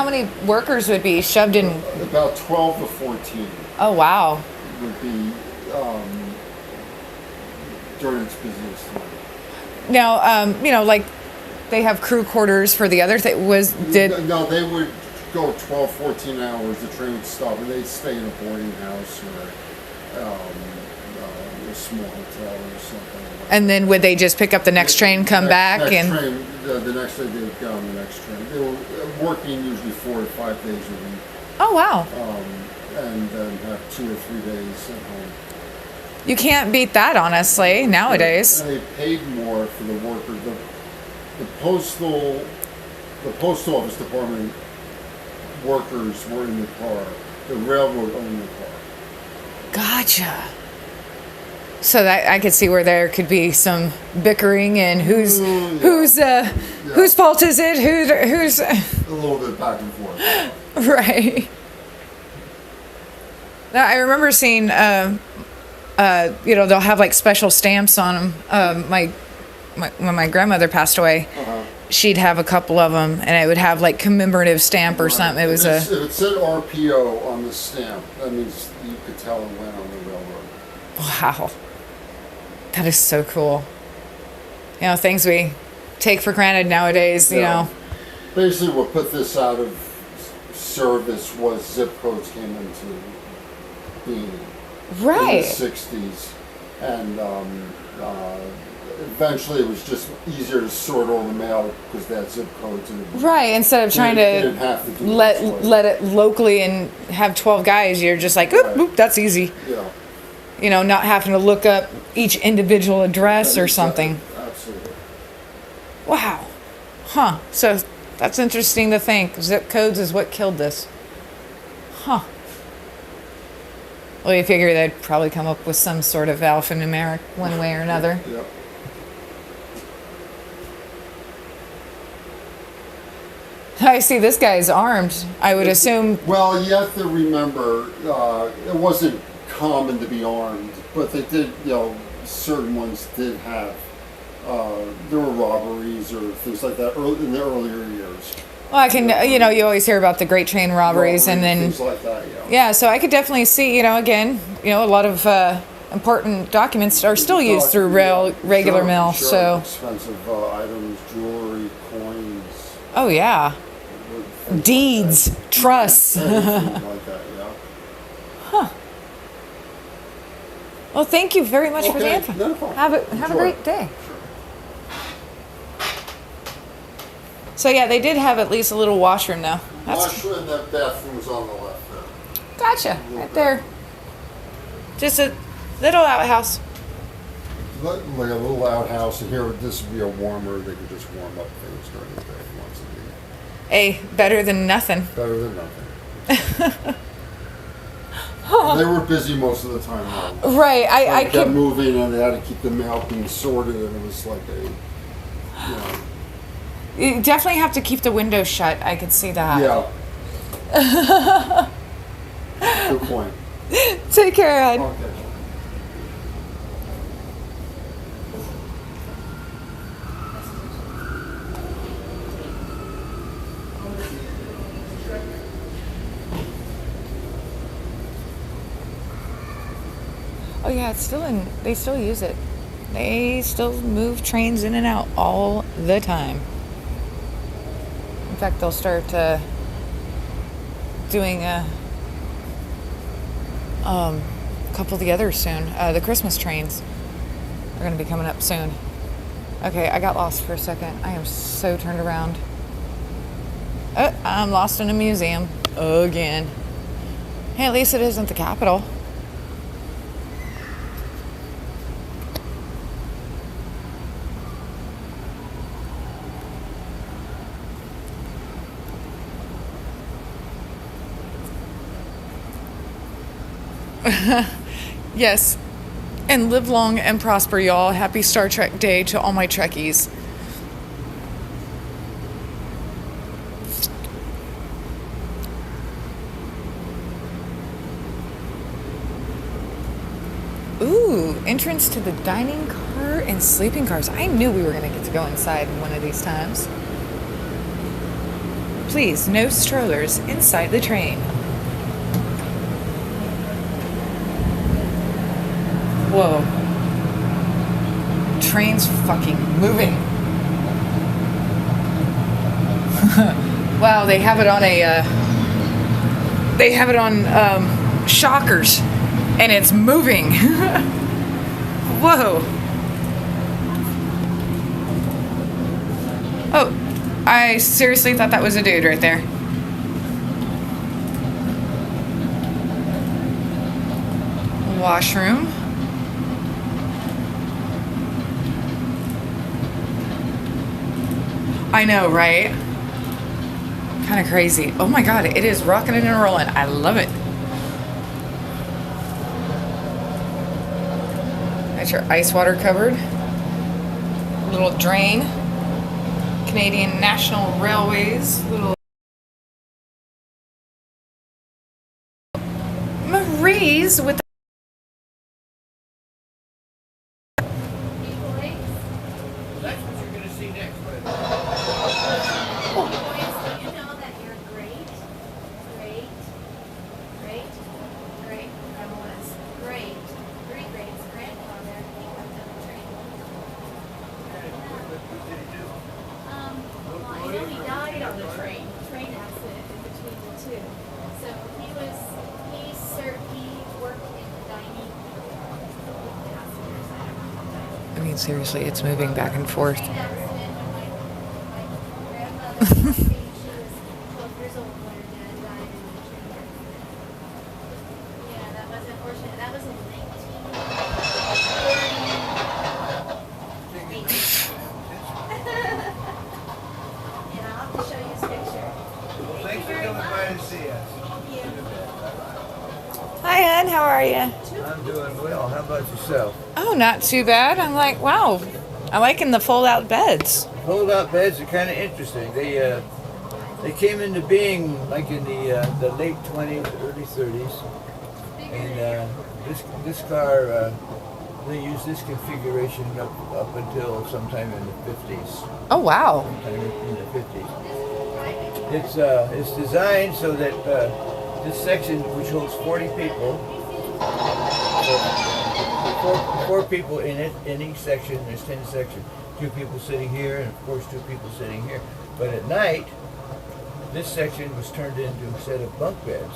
many workers would be shoved in? About 12 to 14 Oh, wow. would be during its busiest time. Now, like they have crew quarters for the other thing. No, they would go 12, 14 hours. The train would stop, and they'd stay in a boarding house or a small hotel or something. And then would they just pick up the next train, come back, next and train, the next day they would get on the next train. They were working usually 4 to 5 days a week, oh wow, and then have 2 or 3 days at home. you can't beat that honestly nowadays. And they paid more for the workers. The post office department workers were in the car. The railroad owned the car. Gotcha. So that I could see where there could be some bickering and whose fault is it? Who's A little bit back and forth. right. Now, I remember seeing they'll have like special stamps on them. When my grandmother passed away, she'd have a couple of them, and it would have like commemorative stamp or something. It was if it said RPO on the stamp, that means you could tell it went on the railroad. wow. That is so cool. Things we take for granted nowadays. Basically, what put this out of service was zip codes came into being Right. in the 60s, and eventually it was just easier to sort all the mail because they had zip codes. And Right. Instead of trying didn't have to do let this way. let it locally and have 12 guys, you're just like, oop, Right. oop, that's easy. Yeah. Not having to look up each individual address or something. Absolutely. Wow. Huh. So that's interesting to think. Zip codes is what killed this. Huh. Well, you figure they'd probably come up with some sort of alphanumeric one way or another. Yep. I see this guy's armed. I would assume. Well, you have to remember, it wasn't common to be armed, but they did, certain ones did have, there were robberies or things like that in the earlier years. Well, I can, you always hear about the Great Train robberies and then. Things like that, Yeah, so I could definitely see, again, a lot of important documents are still used through regular mail. Sure, So. expensive items, jewelry, coins. Oh yeah. Deeds, trusts. Anything like that, yeah. Huh. Well, thank you very much for the Okay, info. no problem. Have a Enjoy. great day. So yeah, they did have at least a little washroom now. Washroom and that bathroom was on the left there. Gotcha, right there. Just a little outhouse. Like a little outhouse, and here this would be a warmer. They could just warm up things during the day once a week. Hey, better than nothing. Better than nothing. They were busy most of the time. Though. Right, I They kept could. moving, and they had to keep the mail being sorted, and it was like You definitely have to keep the windows shut. I could see that. yeah. Good point. Take care, Ed. Okay. Oh yeah, it's still in. They still use it. They still move trains in and out all the time. In fact, they'll start doing a couple of the others soon. The Christmas trains are going to be coming up soon. Okay, I got lost for a second. I am so turned around. I'm lost in a museum again. Hey, at least it isn't the Capitol. Yes, And live long and prosper, y'all. Happy Star Trek Day to all my Trekkies. Ooh, entrance to the dining car and sleeping cars. I knew we were going to get to go inside one of these times. Please, no strollers inside the train. Whoa. Train's fucking moving. Wow, they have it on shockers. And it's moving. Whoa. Oh, I seriously thought that was a dude right there. Washroom. I know, right? Kind of crazy. Oh my God, it is rocking and rolling. I love it. Got your ice water cupboard. Little drain. Canadian National Railways. Little Marie's with That's what you're gonna see next. Boys, do you know that your great grandma's great-great's grandfather, he worked on the train. Well, I know he died on the train accident in between the two. So he worked in the dining passengers. I mean, seriously, it's moving back and forth. Train accident when my grandmother, I think she was 12 years old when her dad died in the train accident. Yeah, that was unfortunate. That was in 1938. And I'll have to show you his picture. Thanks for coming by to see us. Hi, Ed. How are you? I'm doing well. How about yourself? Oh, not too bad. I'm like, wow. I liking the fold-out beds. Fold-out beds are kind of interesting. They came into being like in the late 20s, early 30s, and this car they used this configuration up until sometime in the 50s. Oh, wow. Sometime in the 50s. It's designed so that this section, which holds 40 people, four people in it, in each section. There's 10 sections. 2 people sitting here, and of course 2 people sitting here. But at night, this section was turned into a set of bunk beds.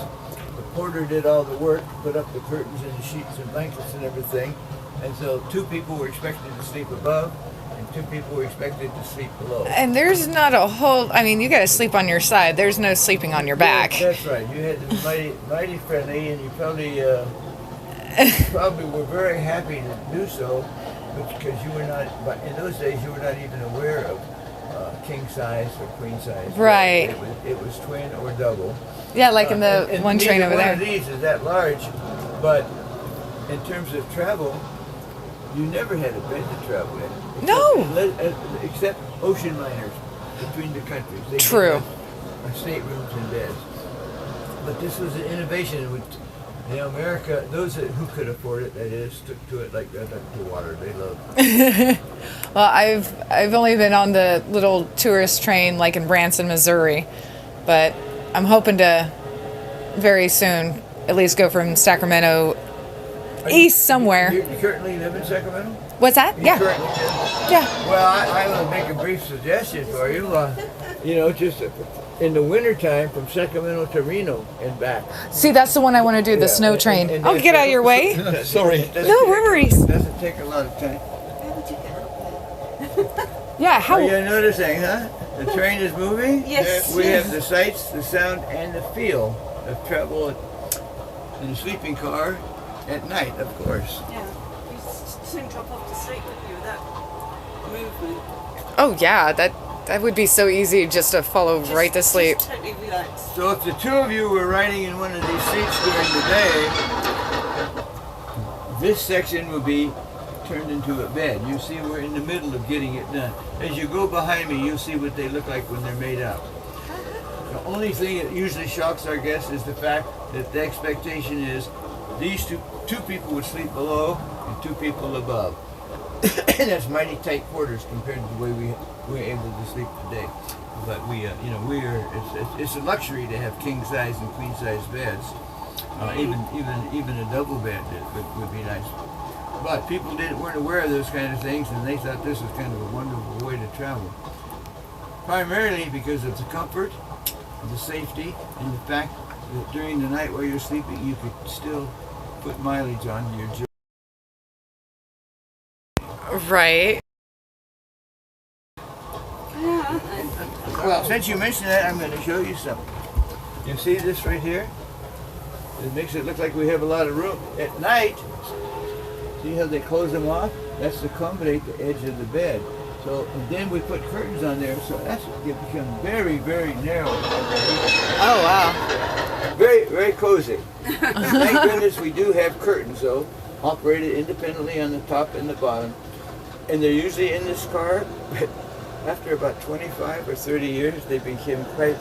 The porter did all the work, put up the curtains and the sheets and blankets and everything. And so 2 people were expected to sleep above, and 2 people were expected to sleep below. And there's not a whole, I mean, you got to sleep on your side. There's no sleeping on your back. Yeah, that's right. You had to be mighty friendly, and you probably were very happy to do so, because you were not, in those days, you were not even aware of king size or queen size. Right. It was twin or double. Yeah, like in the And one train neither over there. one of these is that large, but in terms of travel, you never had a bed to travel in. Except ocean liners between the countries. They True. had staterooms and beds. But this was an innovation which, America, those who could afford it, that is, took to it like to water. They loved it. Well, I've only been on the little tourist train like in Branson, Missouri, but I'm hoping to very soon at least go from Sacramento east somewhere. You currently live in Sacramento? What's that? You Yeah. currently live? Yeah. Well, I will make a brief suggestion for you. Just in the wintertime from Sacramento to Reno and back. See, that's the one I want to do, the Yeah, snow train. and I'll get out of your way. Sorry. No worries. It doesn't take a lot of time. Yeah, Are how? you noticing, huh? The train is moving. Yes. We have the sights, the sound, and the feel of travel in a sleeping car at night, of course. Yeah, you soon drop off to sleep, wouldn't you, with that movement? Oh yeah, that would be so easy just to follow right to sleep. Just totally relaxed. So if the 2 of you were riding in one of these seats during the day, this section will be turned into a bed. You see we're in the middle of getting it done. As you go behind me, you'll see what they look like when they're made out. The only thing that usually shocks our guests is the fact that the expectation is these two people would sleep below and 2 people above. And that's mighty tight quarters compared to the way we're able to sleep today. But we are. It's a luxury to have king size and queen size beds. Even a double bed would be nice. But people weren't aware of those kind of things, and they thought this was kind of a wonderful way to travel. Primarily because of the comfort, the safety, and the fact that during the night while you're sleeping, you could still put mileage on your journey. Right. Well, since you mentioned that, I'm going to show you something. You see this right here? It makes it look like we have a lot of room. At night, see how they close them off? That's to accommodate the edge of the bed. So, and then we put curtains on there, so that's become very, very narrow. Oh, wow. Very, very cozy. Thank goodness we do have curtains, though, operated independently on the top and the bottom. And they're usually in this car, but after about 25 or 30 years, they became quite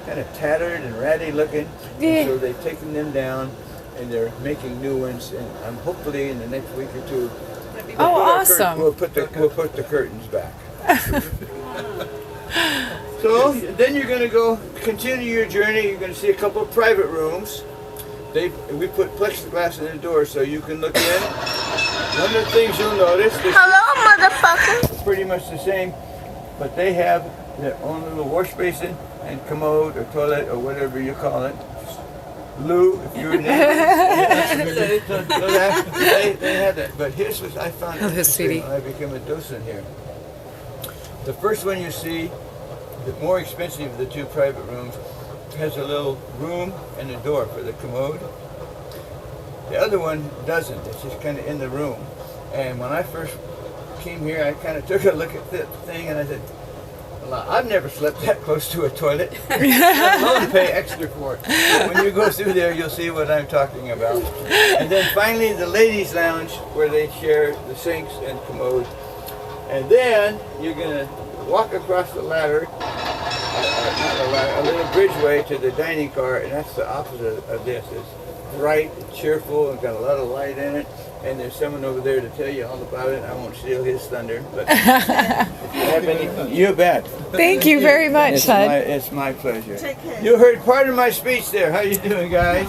kind of tattered and ratty looking. Yeah. And so they've taken them down, and they're making new ones. And hopefully in the next week or two, Oh, awesome. we'll put the curtains back. So then you're going to go continue your journey. You're going to see a couple of private rooms. We put plexiglass in the door so you can look in. One of the things you'll notice is Hello, motherfucker. pretty much the same, but they have their own little wash basin and commode or toilet or whatever you call it. Lou, if you're in there. So they have that. But here's what I found Oh, interesting sweetie. when I became a docent here. The first one you see, the more expensive of the 2 private rooms, has a little room and a door for the commode. The other one doesn't. It's just kind of in the room. And when I first came here, I kind of took a look at the thing and I said, well, I've never slept that close to a toilet. Let alone pay extra for it. But when you go through there, you'll see what I'm talking about. And then finally, the ladies' lounge, where they share the sinks and commode. And then you're going to walk across the ladder, not a ladder, a little bridgeway to the dining car, and that's the opposite of this. It's bright, cheerful, and got a lot of light in it. And there's someone over there to tell you all about it. I won't steal his thunder, but if you have any, you bet. Thank you very much, Hud. It's my pleasure. Take care. You heard part of my speech there. How you doing, guys?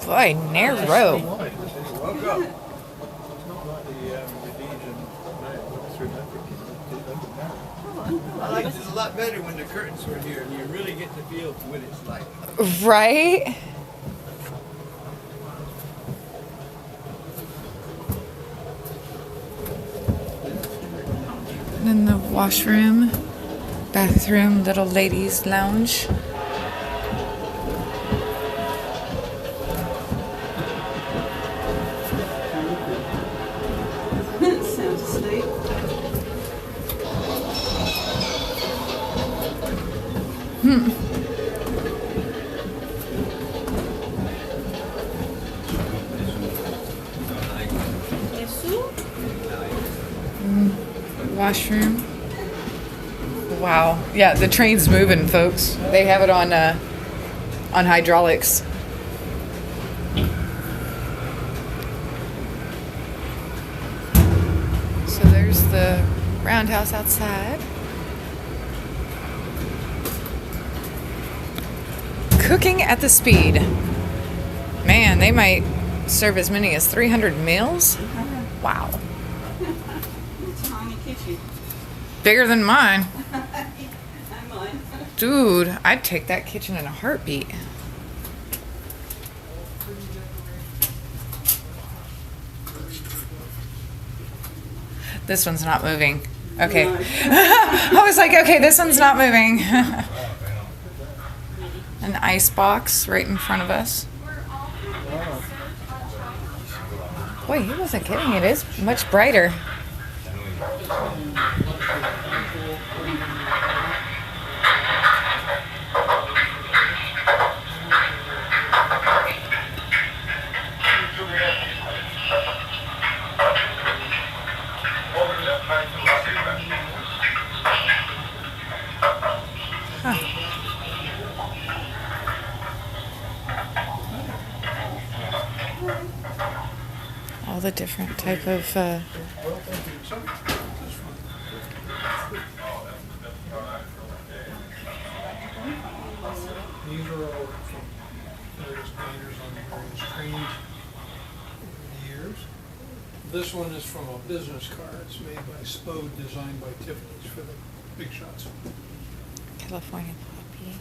Boy, narrow. Welcome. It's not like the Rhodesian I like this a lot better when the curtains were here, and you really get to feel what it's like. Right? And then the washroom, bathroom, little ladies' lounge. Sound asleep. Washroom. Wow. Yeah, the train's moving, folks. They have it on hydraulics. So there's the roundhouse outside. Cooking at the speed. Man, they might serve as many as 300 meals. Wow. Tiny kitchen. Bigger than mine. And mine. Dude, I'd take that kitchen in a heartbeat. This one's not moving. Okay. No. I was like, okay, this one's not moving. An ice box right in front of us. Boy, he wasn't kidding. It is much brighter. all the different type of. These are all from various painters on various trains over the years. This one is from a business car. It's made by Spode, designed by Tiffany's for the big shots. California poppy.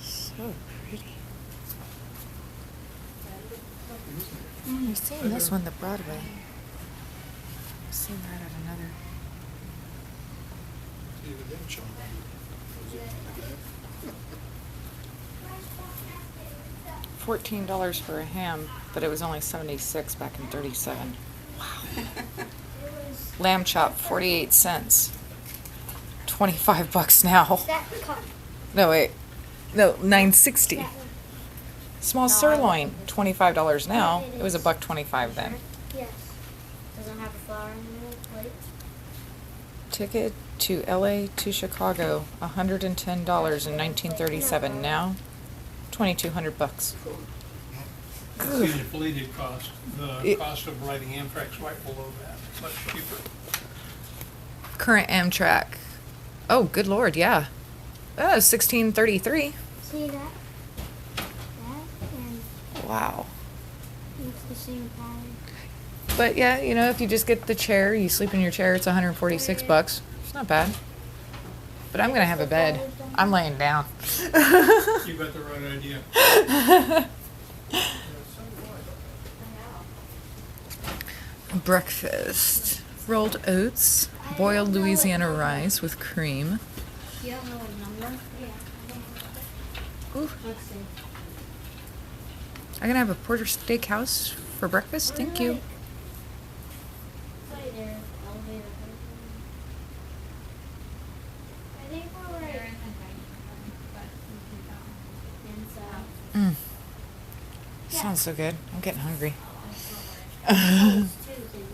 So pretty. You've seen this one, the Broadway. I've seen that at another. $14 for a ham, but it was only 76 back in 37. Wow. Lamb chop, 48 cents. 25 bucks now. No, wait. No, 9.60. Small sirloin, $25 now. It was $1.25 then. Yes. Doesn't have a flour in the plate. Ticket to LA to Chicago, $110 in 1937. Now, 2,200 bucks. That's the inflated cost. The cost of riding Amtrak's right below that. It's much cheaper. Current Amtrak. Oh, good lord, yeah. 1633. See that? That and Wow. it's the same pattern. But yeah, you know, if you just get the chair, you sleep in your chair, it's 146 bucks. It's not bad. But I'm gonna have a bed. I'm laying down. You got the right idea. Breakfast. Rolled oats, boiled Louisiana rice with cream. You don't know what number? Yeah. Ooh, Let's see. I'm gonna have a porter steakhouse for breakfast. Thank you. Sorry, there. Elevator. I think we're right. Inside. Sounds so good. I'm getting hungry. Oh, it's Tuesday.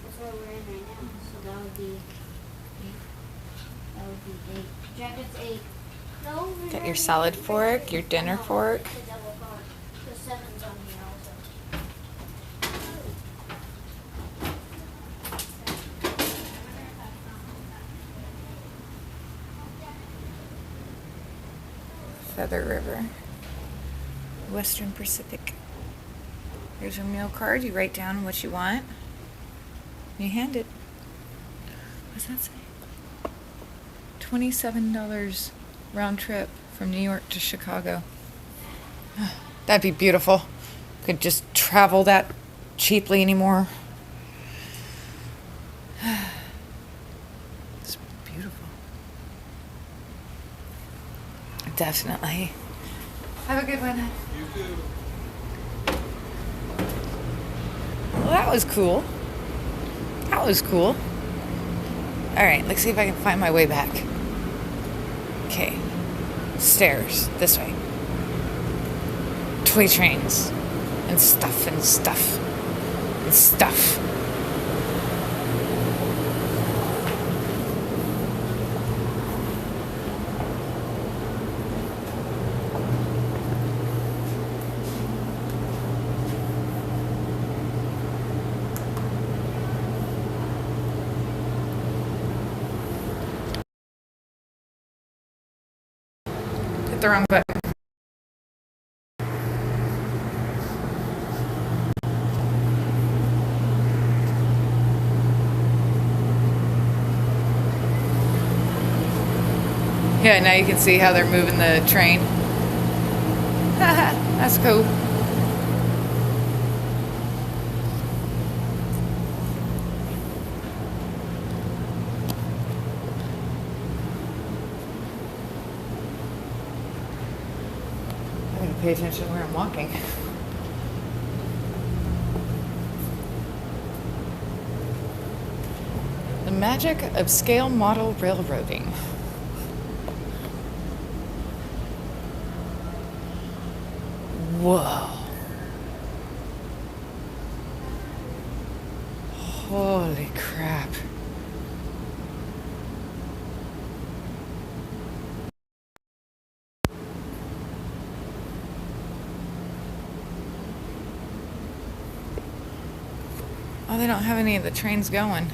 That's where we're in right now. So that would be 8. Jacket's 8. No, we're Got your not salad even- fork, your dinner No, fork. it's a double fork. The 7's on here also. Feather River. Western Pacific. Here's your meal card. You write down what you want. You hand it. What's that say? $27 round trip from New York to Chicago. That'd be beautiful. Could just travel that cheaply anymore. It's beautiful. Definitely. Have a good one. You too. Well, that was cool. That was cool. All right, let's see if I can find my way back. Okay. Stairs. This way. Toy trains. And stuff and stuff. And stuff. Hit the wrong button. Yeah, now you can see how they're moving the train. That's cool. I gotta pay attention where I'm walking. The magic of scale model railroading. Whoa. Oh, they don't have any of the trains going.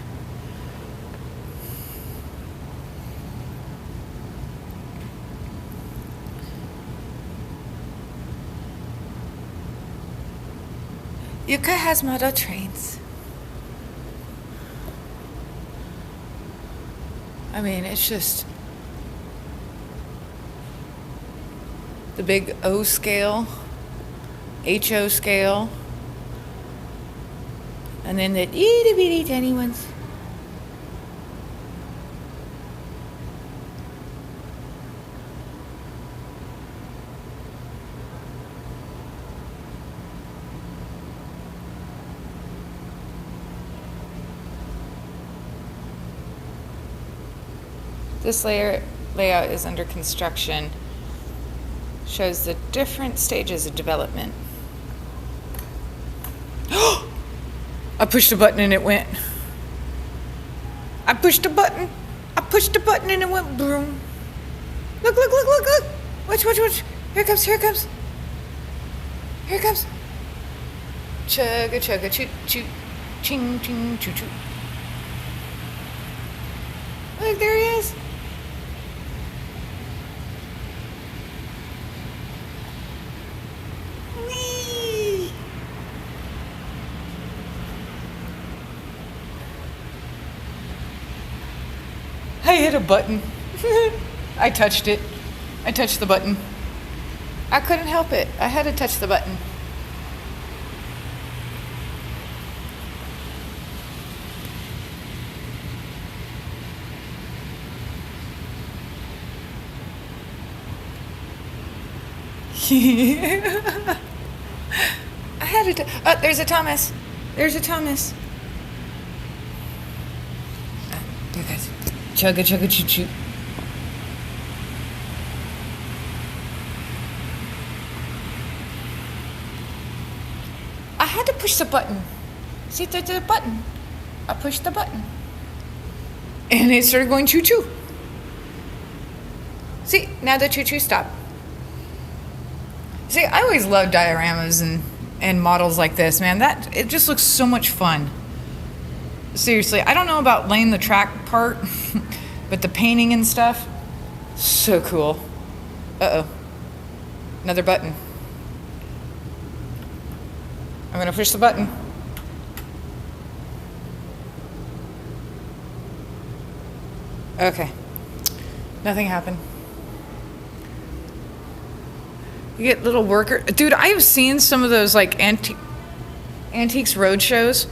Yucca has model trains. I mean, it's just the big O scale, HO scale, and then the itty bitty tiny ones. This layout is under construction. Shows the different stages of development. I pushed a button and it went. I pushed a button and it went boom. Look. Watch. Here it comes. Here it comes. Chugga, choo, ching, ching, choo, choo. Look, there he is. Whee! I hit a button. I touched it. I touched the button. I couldn't help it. I had to touch the button. I had to. Oh, there's a Thomas. There's a Thomas. There, guys. Chugga, chugga, choo, choo. I had to push the button. See, there's a button. I pushed the button. And it started going choo choo. See, now the choo choo stopped. See, I always love dioramas and models like this, man. It just looks so much fun. Seriously, I don't know about laying the track part, but the painting and stuff, so cool. Uh-oh. Another button. I'm gonna push the button. Okay. Nothing happened. You get little worker. Dude, I have seen some of those like Antiques Roadshows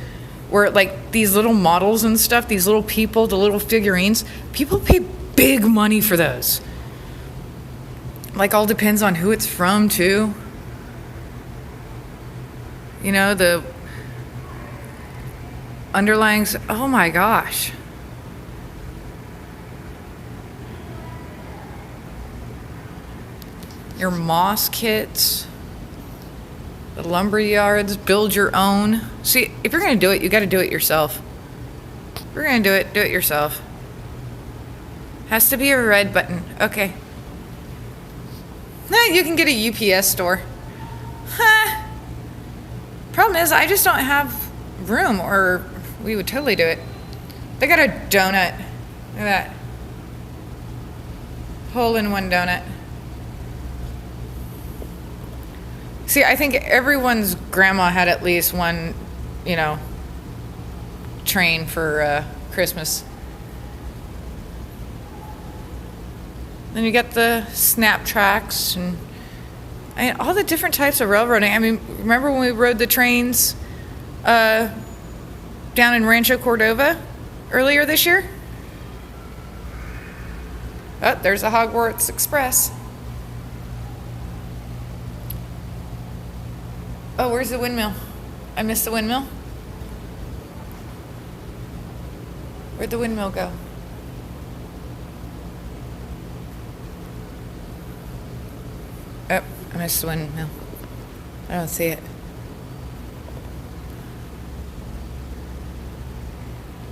where like these little models and stuff, these little people, the little figurines, people pay big money for those. Like all depends on who it's from too. You know, the underlyings, oh my gosh. Your moss kits, the lumber yards, build your own. See, if you're gonna do it, you gotta do it yourself. If you're gonna do it yourself. Has to be a red button, okay. You can get a UPS store. Huh. Problem is, I just don't have room, or we would totally do it. They got a donut. Look at that. Hole-in-one donut. See, I think everyone's grandma had at least one, train for Christmas. Then you get the snap tracks and all the different types of railroading. I mean, remember when we rode the trains down in Rancho Cordova earlier this year? Oh, there's a Hogwarts Express. Oh, where's the windmill? I missed the windmill. Where'd the windmill go? Oh, I missed the windmill. I don't see it.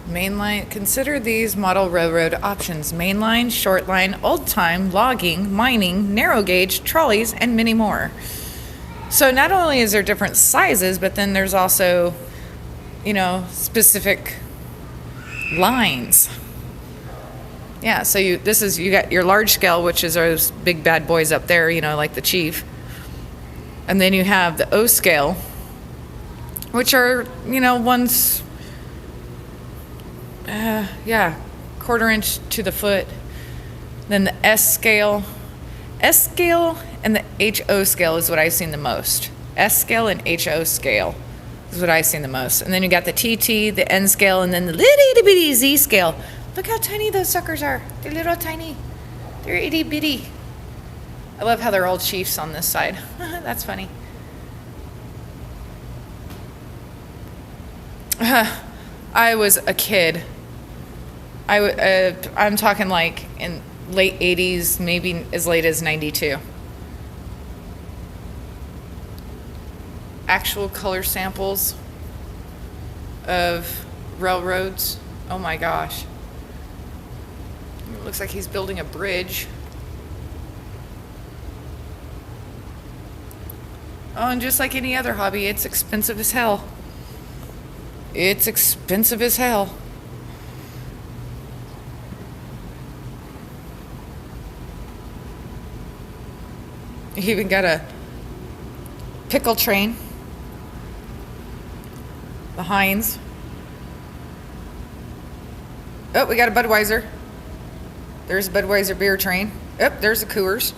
Mainline. Consider these model railroad options: mainline, short line, old time, logging, mining, narrow gauge, trolleys, and many more. So not only is there different sizes, but then there's also specific lines. Yeah, so you got your large scale, which is those big bad boys up there, like the Chief. And then you have the O scale, which are, ones, quarter inch to the foot. Then the S scale and the HO scale is what I've seen the most. S scale and HO scale is what I've seen the most. And then you got the TT, the N scale, and then the little bitty Z scale. Look how tiny those suckers are. They're little tiny. They're itty bitty. I love how they're all Chiefs on this side. That's funny. I was a kid. I'm talking like in late 80s, maybe as late as 92. Actual color samples of railroads. Oh my gosh. It looks like he's building a bridge. Oh, and just like any other hobby, it's expensive as hell. It's expensive as hell. You even got a pickle train. The Heinz. Oh, we got a Budweiser. There's a Budweiser beer train. Oh, there's a Coors.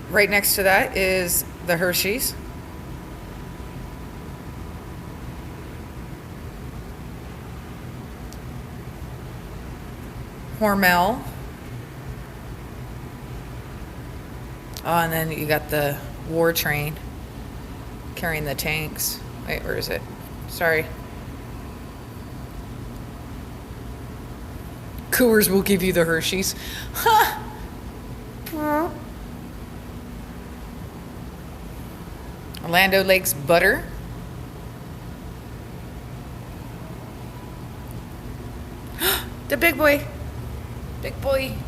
Right next to that is the Hershey's. Hormel. Oh, and then you got the war train carrying the tanks. Wait, where is it? Sorry. Coors will give you the Hershey's. Ha! Orlando Lakes butter. The big boy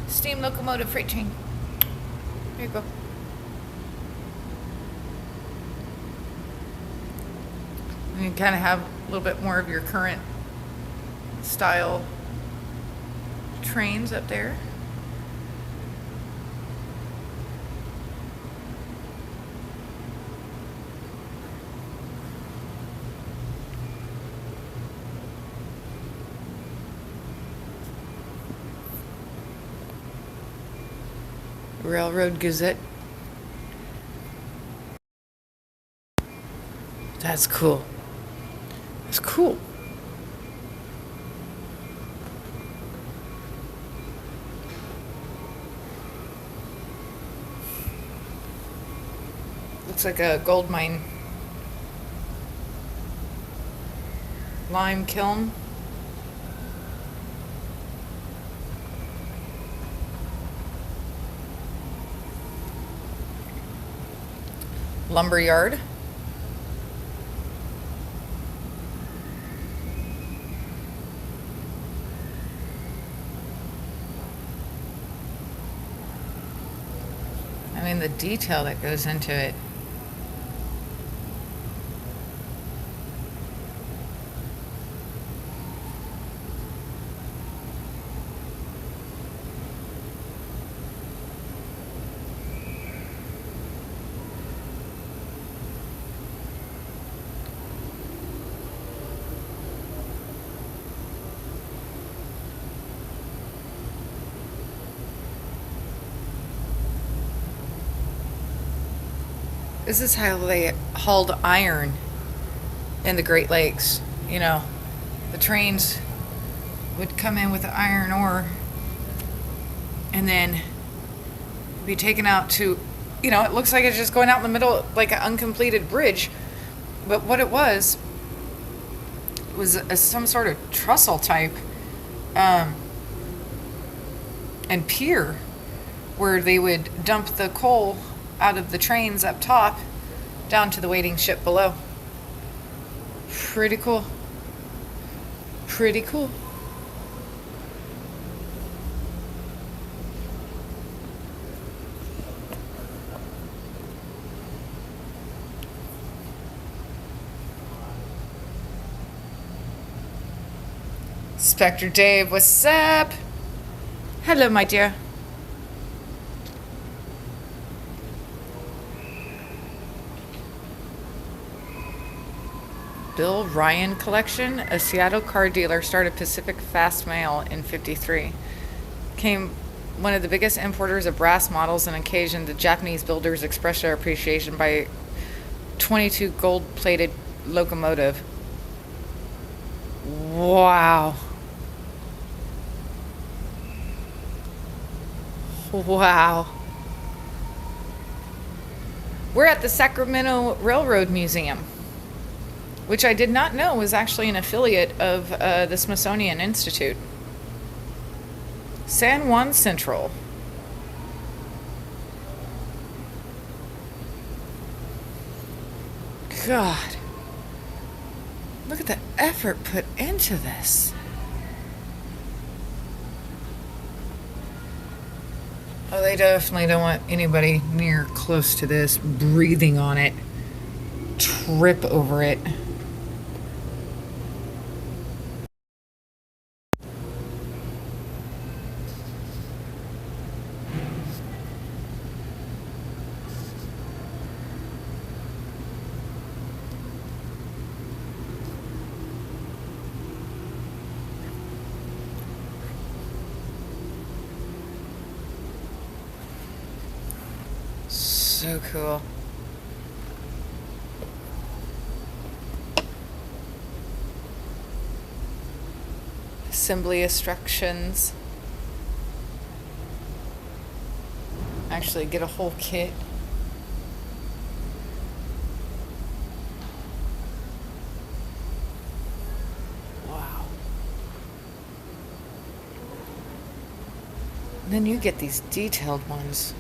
steam locomotive freight train. Here you go. And you kind of have a little bit more of your current style trains up there. Railroad Gazette. That's cool. That's cool. Looks like a gold mine. Lime kiln. Lumberyard. I mean, the detail that goes into it. This is how they hauled iron in the Great Lakes. You know, the trains would come in with the iron ore and then be taken out to, you know, it looks like it's just going out in the middle like an uncompleted bridge. But what it was some sort of trestle type and pier where they would dump the coal out of the trains up top down to the waiting ship below. Pretty cool. Pretty cool. Spectre Dave, what's up? Hello, my dear. Bill Ryan Collection, a Seattle car dealer, started Pacific Fast Mail in '53. Became one of the biggest importers of brass models and occasioned the Japanese builders expressed their appreciation by 22 gold-plated locomotive. Wow. Wow. We're at the Sacramento Railroad Museum, which I did not know was actually an affiliate of the Smithsonian Institute. San Juan Central. God. Look at the effort put into this. Oh, they definitely don't want anybody near close to this, breathing on it, trip over it. So cool. Assembly instructions. Actually get a whole kit. Wow. And then you get these detailed ones.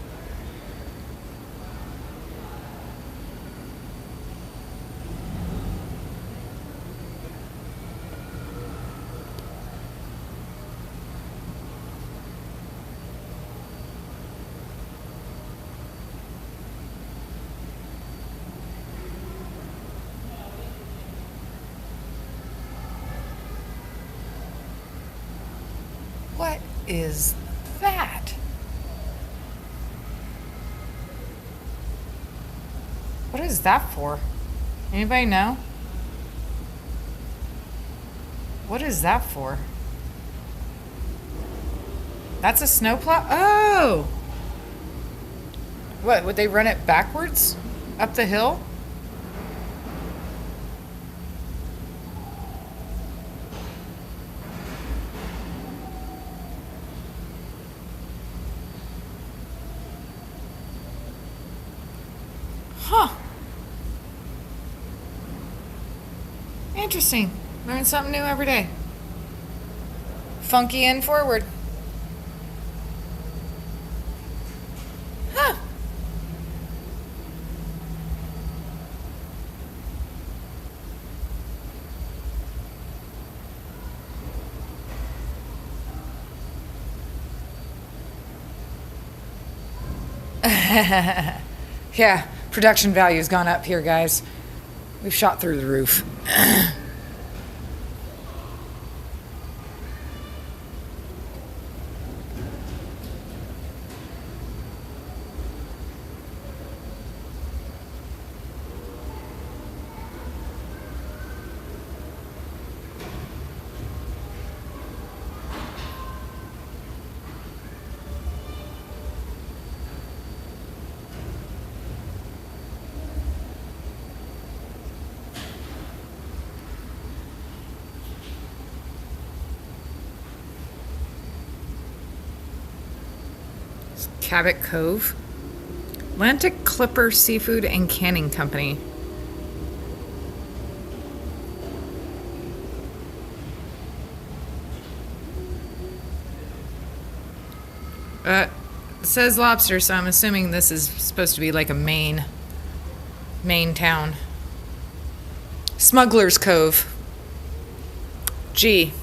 What is that? What is that for? Anybody know? What is that for? That's a snowplow? Oh! What, would they run it backwards? Up the hill? Huh. Interesting. Learn something new every day. Funky and forward. Huh. Yeah, production value's gone up here, guys. We've shot through the roof. Cabot Cove, Atlantic Clipper Seafood and Canning Company. It says lobster, so I'm assuming this is supposed to be like a Maine town. Smuggler's Cove. G.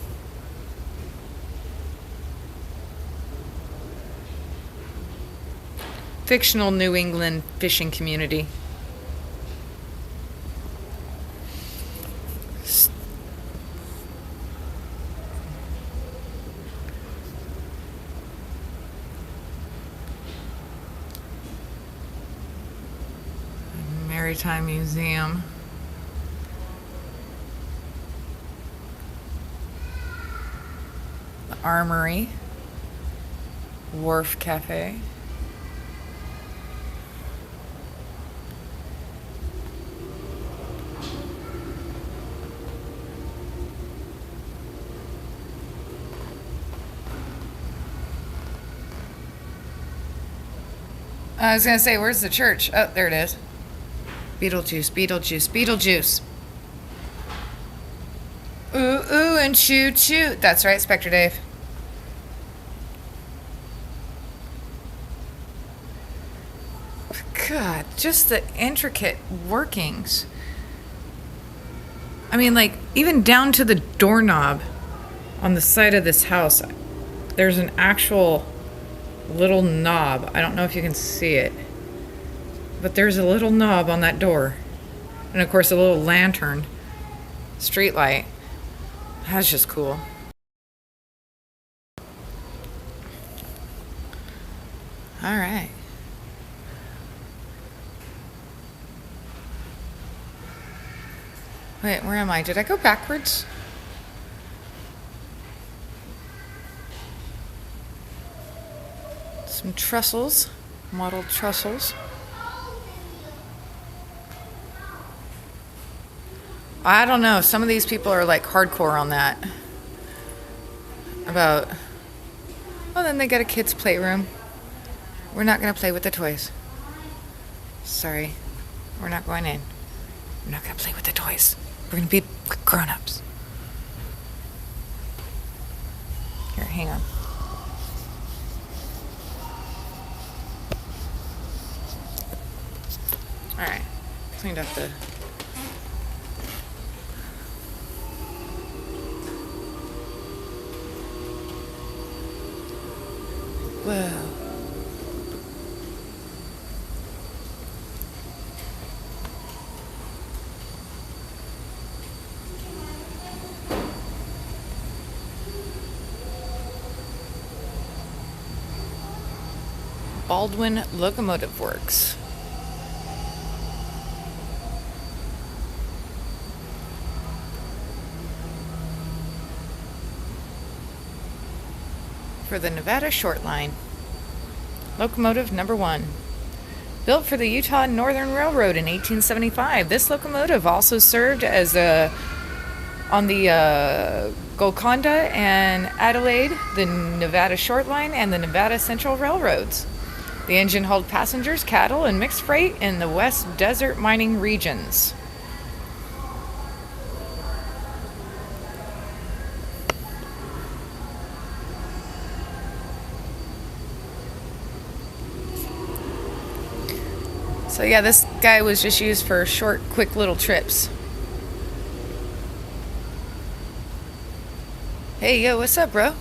Fictional New England fishing community. Maritime Museum. The Armory. Wharf Cafe. I was gonna say, where's the church? Oh, there it is. Beetlejuice, Beetlejuice, Beetlejuice. Ooh, ooh, and choo choo. That's right, Spectre Dave. God, just the intricate workings. I mean, like, even down to the doorknob on the side of this house, there's an actual little knob. I don't know if you can see it, but there's a little knob on that door, and of course a little lantern, street light. That's just cool. All right. Wait, where am I? Did I go backwards? Some trussels, model trussels. I don't know. Some of these people are like hardcore on that. About, well, then they got a kid's playroom. We're not going to play with the toys. Sorry. We're not going in. We're not going to play with the toys. We're going to be grown-ups. Here, hang on. Alright, cleaned up the... Whoa. Baldwin Locomotive Works. For the Nevada Short Line. Locomotive number 1. Built for the Utah Northern Railroad in 1875. This locomotive also served as on the Golconda and Adelaide, the Nevada Short Line, and the Nevada Central Railroads. The engine hauled passengers, cattle, and mixed freight in the West Desert mining regions. So yeah, this guy was just used for short, quick little trips. Hey, yo, what's up, bro?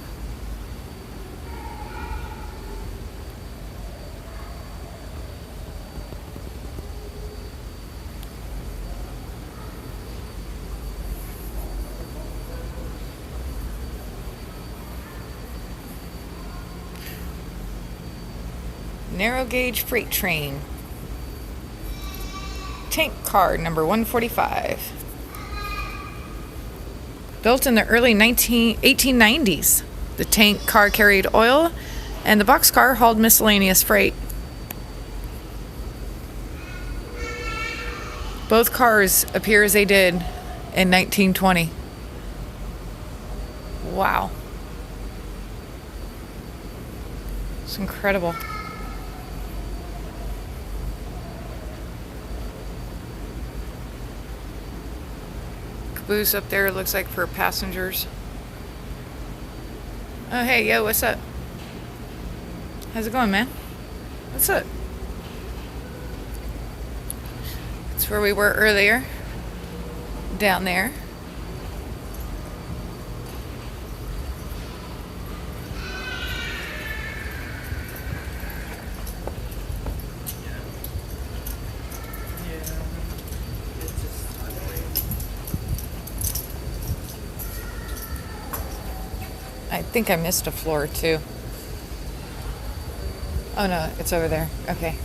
Narrow gauge freight train. Tank car number 145. Built in the early 1890s. The tank car carried oil and the boxcar hauled miscellaneous freight. Both cars appear as they did in 1920. Wow. It's incredible. Caboose up there, looks like for passengers. Oh, hey, yo, what's up? How's it going, man? What's up? That's where we were earlier. Down there. I think I missed a floor too. Oh no, it's over there. Okay.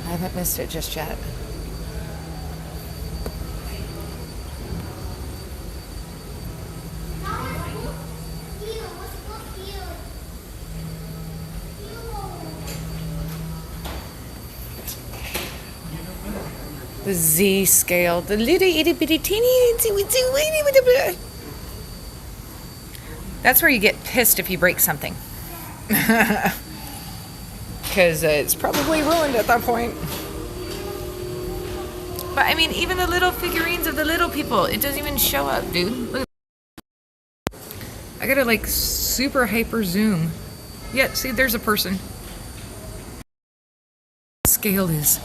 I haven't missed it just yet. The Z scale. The little itty bitty teeny itsy witsy weeny bitty blah. That's where you get pissed if you break something. Because it's probably ruined at that point. But I mean, even the little figurines of the little people, it doesn't even show up, dude. Look. I gotta like super hyper zoom. Yeah, see, there's a person. Scale is.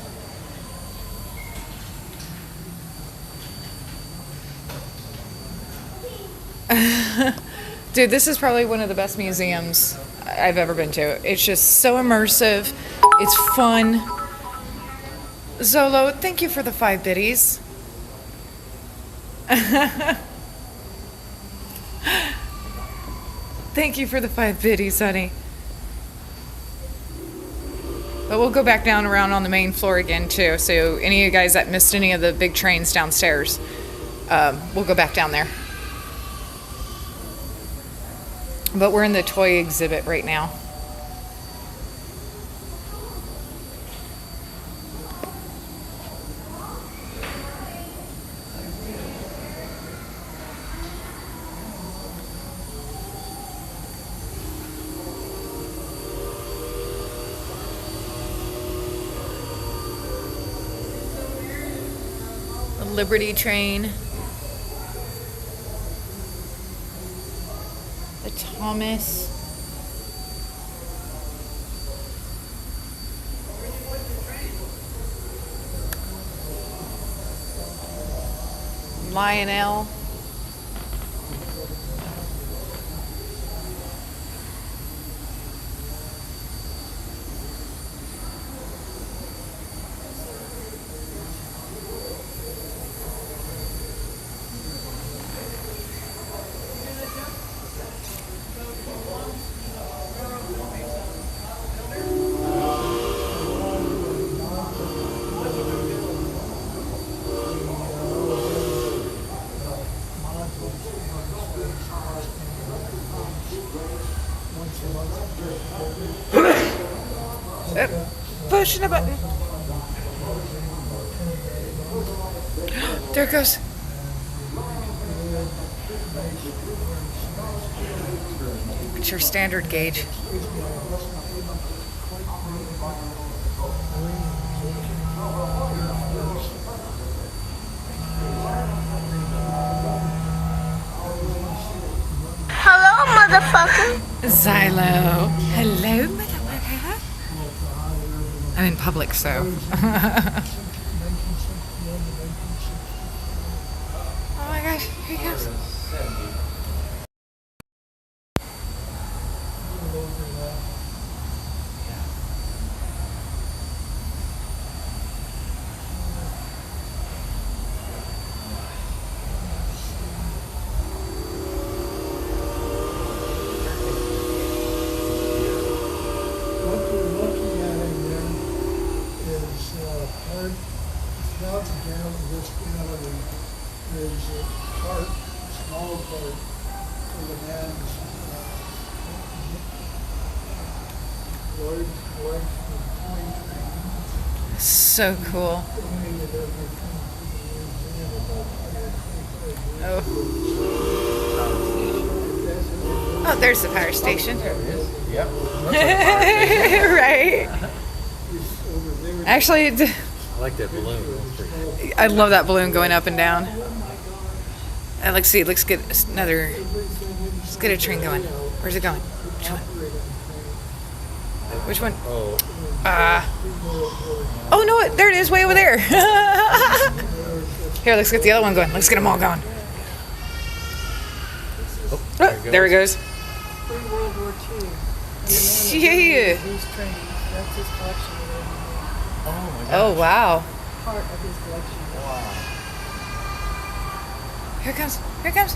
Dude, this is probably one of the best museums I've ever been to. It's just so immersive. It's fun. Zolo, thank you for the 5 biddies. Thank you for the 5 biddies, honey. But we'll go back down around on the main floor again, too. So any of you guys that missed any of the big trains downstairs, we'll go back down there. But we're in the toy exhibit right now. The Liberty train. The Thomas. Lionel. Pushing a button. There it goes. It's your standard gauge. Hello, motherfucker. Xylo. Hello, motherfucker. I'm in public, so. Oh my gosh, here he comes. What we're looking at in there is part, throughout the this gallery, there's a part, a small part, for the man's Lloyd's collection of coin trains. So cool. Donated everything to the museum about 125 years. Oh. Oh, there's the power station. There it is. Yep. Right. Actually, I like that balloon. That's pretty cool. I love that balloon going up and down. Let's see. Let's get another. Let's get a train going. Where's it going? Which one? Which one? Oh, Oh no! There it is, way over there. Here, let's get the other one going. Let's get them all going. Oh, there it goes. Pre-World War II. Yeah. These trains, that's his collection. Oh wow. Part of his collection. Here it comes. Here it comes.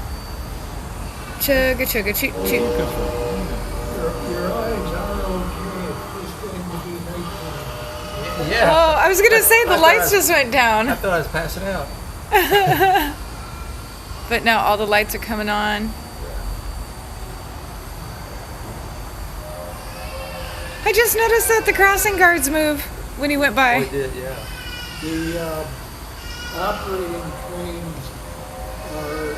Chugga chugga choo choo. Your eyes are okay. It's just going to be nighttime. yeah. Oh, I was gonna say the lights just went I down. thought I was passing out. But now all the lights are coming on. I just noticed that the crossing guards move when he went Oh, by. it did, yeah. The operating trains are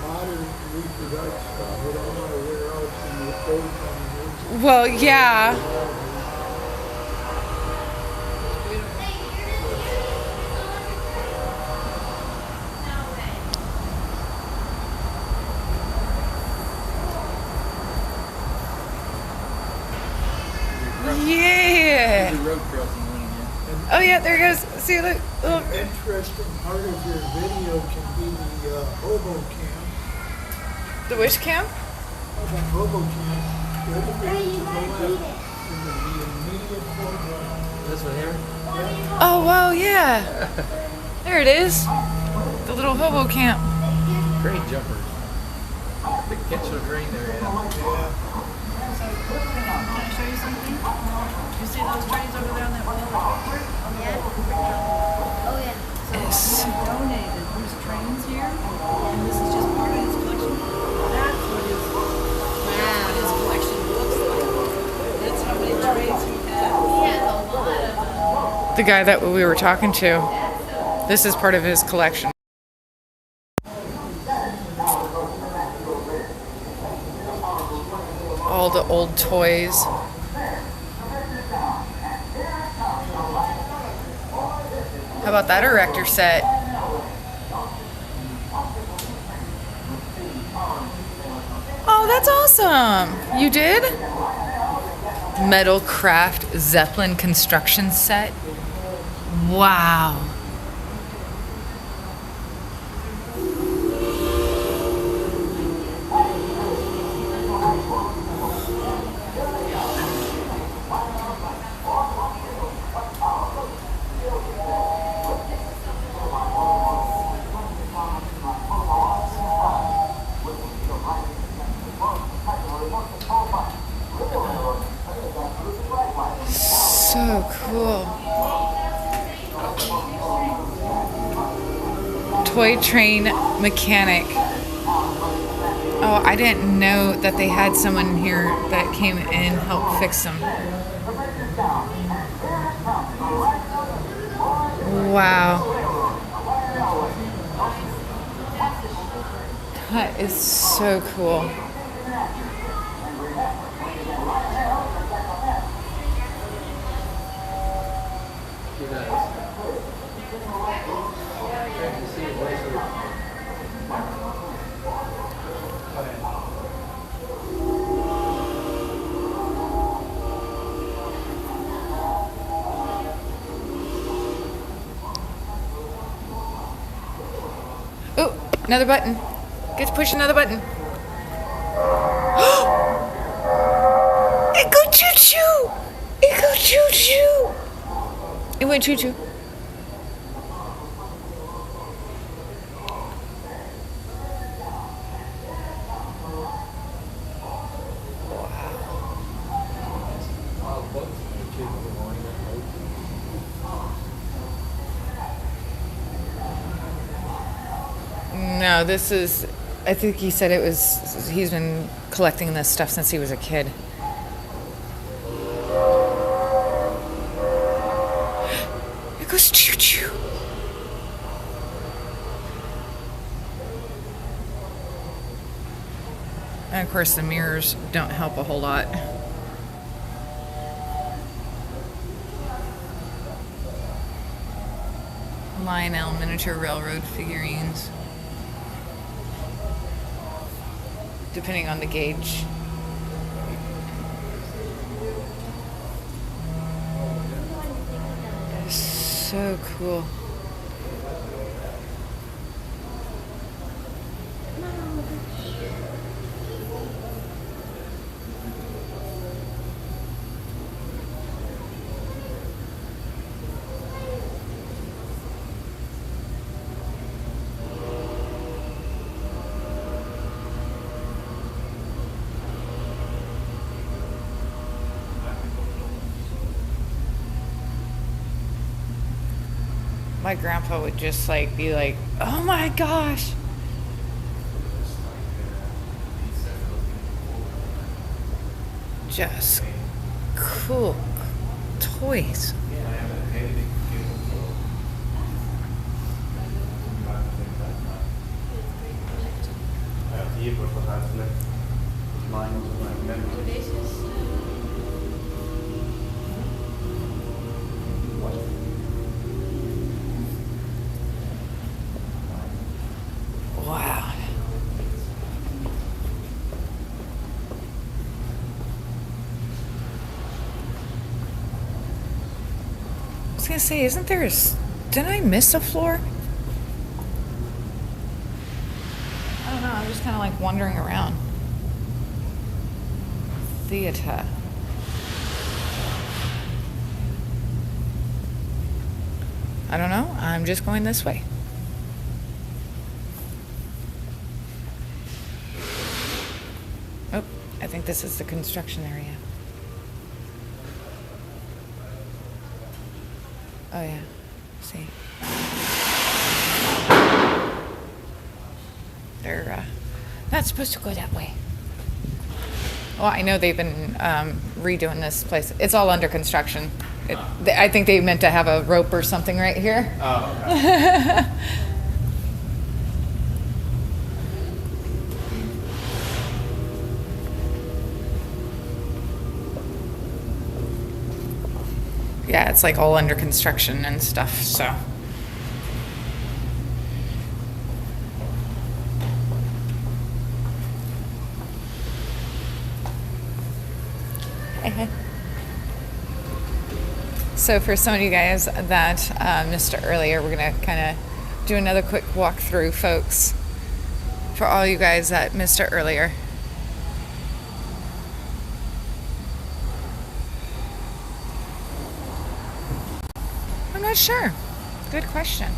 modern reproduction of what I'm not aware of in the old trains. Well, yeah. Yeah. Road crossing one again. Oh yeah, there goes. See, look. An interesting part of your video can be the hobo camp. The wish cam? The hobo camp. The other picture to the left is the immediate foreground. This one here? Oh wow, yeah. There it is. The little hobo camp. Great jumpers. Big catch of rain there, yeah. Can I show you something? You see those trains over there on that wall? Yeah. Oh yeah. So he donated his trains here, and this is just part of his collection. That's what his collection looks like. That's how many trains he has. He has a lot of The guy that we were talking to. This is part of his collection. All the old toys. How about that erector set? Oh, that's awesome. You did? Metal craft Zeppelin construction set. Wow. So cool. Toy train mechanic. Oh, I didn't know that they had someone here that came and helped fix them. Wow. That is so cool. Oh, another button. Get to push another button. It go choo-choo! It go choo-choo! It went choo-choo. No, this is, I think he said it was, he's been collecting this stuff since he was a kid. It goes choo-choo. And of course the mirrors don't help a whole lot. Lionel miniature railroad figurines. Depending on the gauge. So cool. My grandpa would just like be like, oh my gosh. Just cool toys. hier wordt pas uitgelegd. Lines like memory. Deze is... Wow. I was gonna say, isn't there did I miss a floor? I don't know, I'm just kind of like wandering around. Theater. I don't know, I'm just going this way. Oh, I think this is the construction area. Oh yeah, see. They're not supposed to go that way. Well, I know they've been redoing this place. It's all under construction. I think they meant to have a rope or something right here. Oh, okay. Yeah, it's like all under construction and stuff, so. So for some of you guys that missed it earlier, we're going to kind of do another quick walkthrough, folks. For all you guys that missed it earlier. I'm not sure. Good question.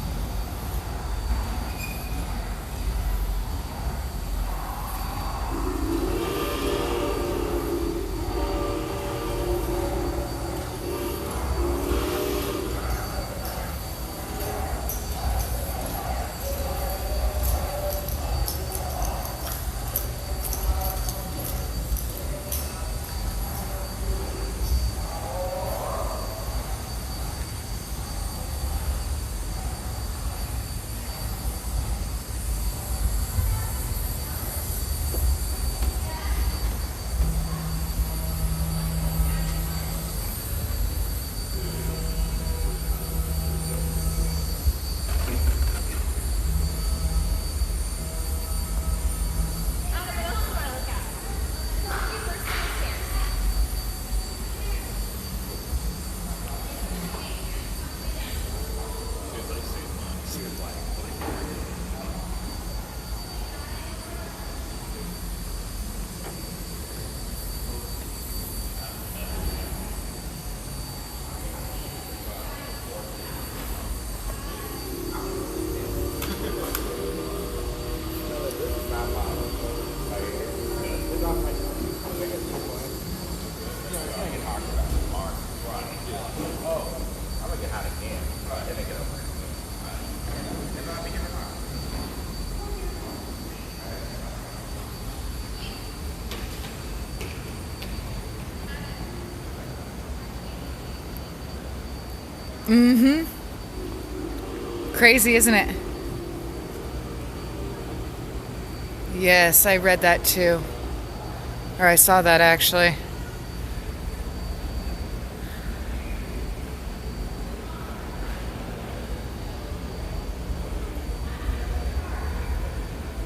Mm-hmm. Crazy, isn't it? Yes, I read that too. Or I saw that actually.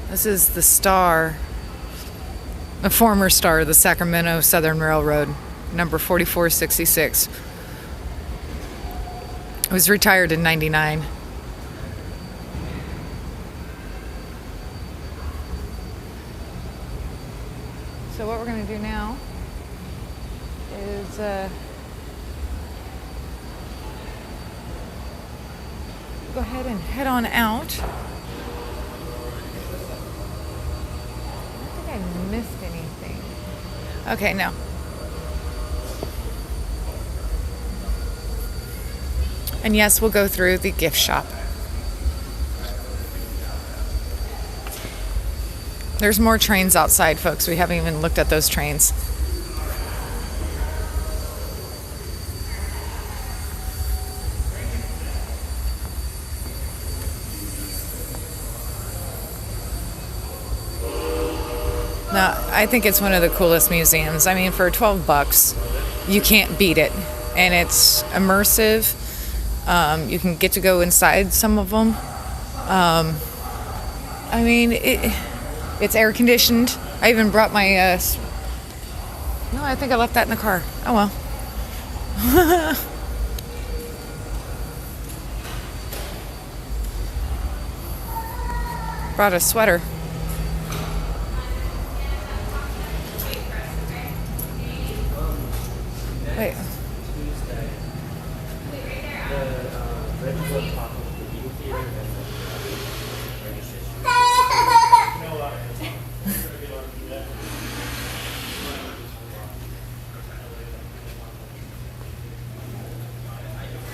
This is the Star, a former Star of the Sacramento Southern Railroad, number 4466. It was retired in 99. So what we're going to do now is go ahead and head on out. I don't think I missed anything. Okay, no. And yes, we'll go through the gift shop. There's more trains outside, folks. We haven't even looked at those trains. No, I think it's one of the coolest museums. I mean, for $12, you can't beat it. And it's immersive. You can get to go inside some of them. I mean, it's air conditioned. I even brought my, no, I think I left that in the car. Oh well. Brought a sweater. Wait.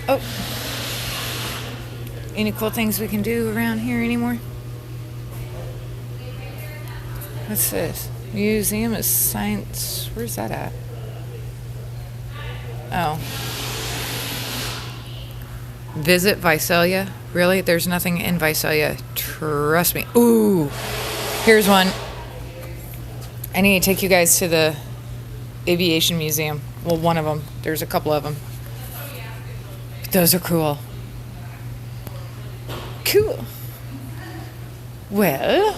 Oh. Any cool things we can do around here anymore? What's this? Museum of Science. Where's that at? Oh. Visit Visalia? Really? There's nothing in Visalia. Trust me. Ooh. Here's one. I need to take you guys to the Aviation Museum. Well, one of them. There's a couple of them. Those are cool. Cool. Well.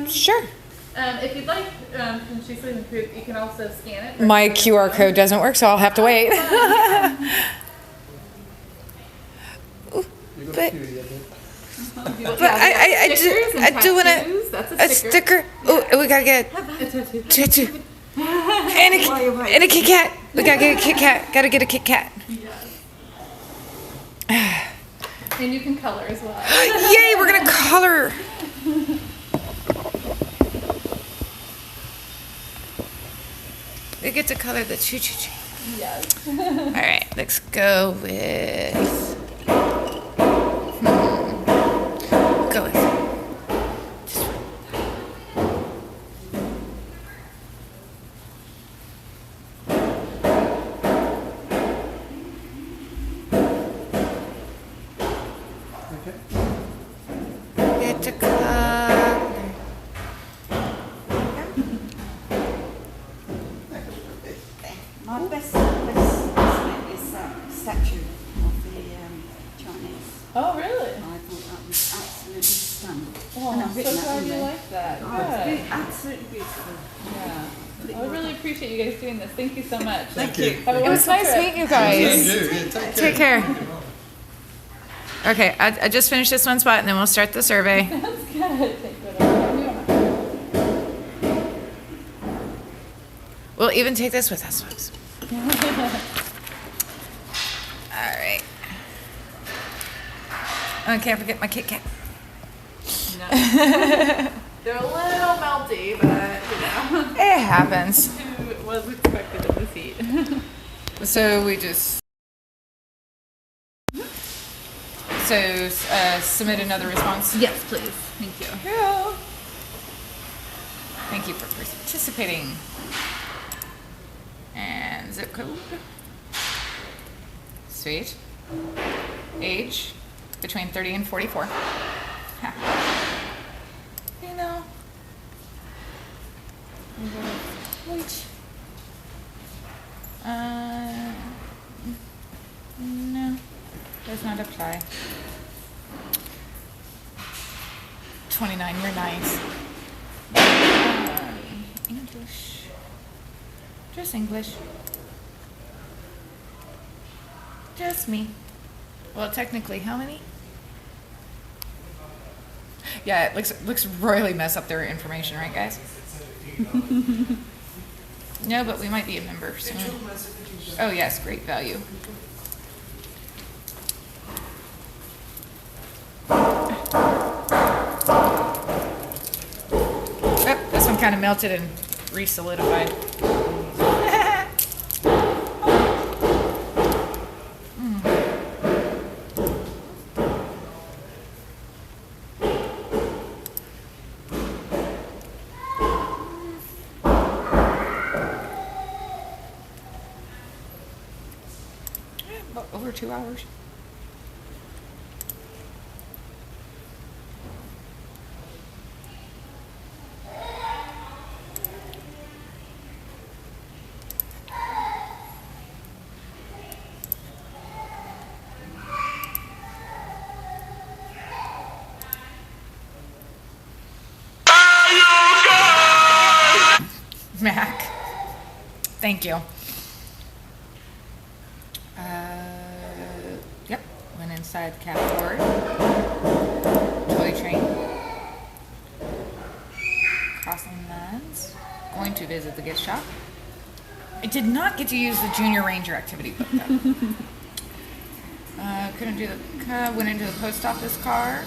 Sure. If you'd like, since she's in proof, you can also scan it. My QR code doesn't work, so I'll have to wait. But I do want a sticker. Oh, we gotta get a tattoo. And a Kit Kat. We gotta get a Kit Kat. Gotta get a Kit Kat. And you can color as well. Yay, we're gonna color. We get to color the choo-choo-choo. Yes. All right, let's go with. Go with. This one. Get to color. My best is statue of the Chinese. Oh, really? I thought that was absolutely stunning. Oh, And I'm I've so written that glad on you there. like that. Oh, Good. it's absolutely beautiful. Yeah. I really appreciate you guys doing this. Thank you so much. Thank you. Have a It was wonderful nice trip. meeting you guys. Yeah, Take care. Okay, I just finished this one spot and then we'll start the survey. That's good. Take whatever you want. We'll even take this with us, folks. All right. I can't forget my Kit Kat. No. They're a little melty, but you know. It happens. Who was expected in this heat? So we just. So submit another response. Yes, please. Thank you. Yeah. Thank you for participating. And zip code. Sweet. Age between 30 and 44. Ha. You know. Which. No. Does not apply. 29, you're nice. English. Just English. Just me. Well, technically, how many? Yeah, it looks royally mess up their information, right, guys? No, but we might be a member soon. Oh yes, great value. Oh, this one kind of melted and re-solidified. over 2 hours. Mac. Thank you. Yep. Went inside the Cabot toy train. Crossing lands. Going to visit the gift shop. I did not get to use the Junior Ranger activity book though. Couldn't do the. Went into the post office car.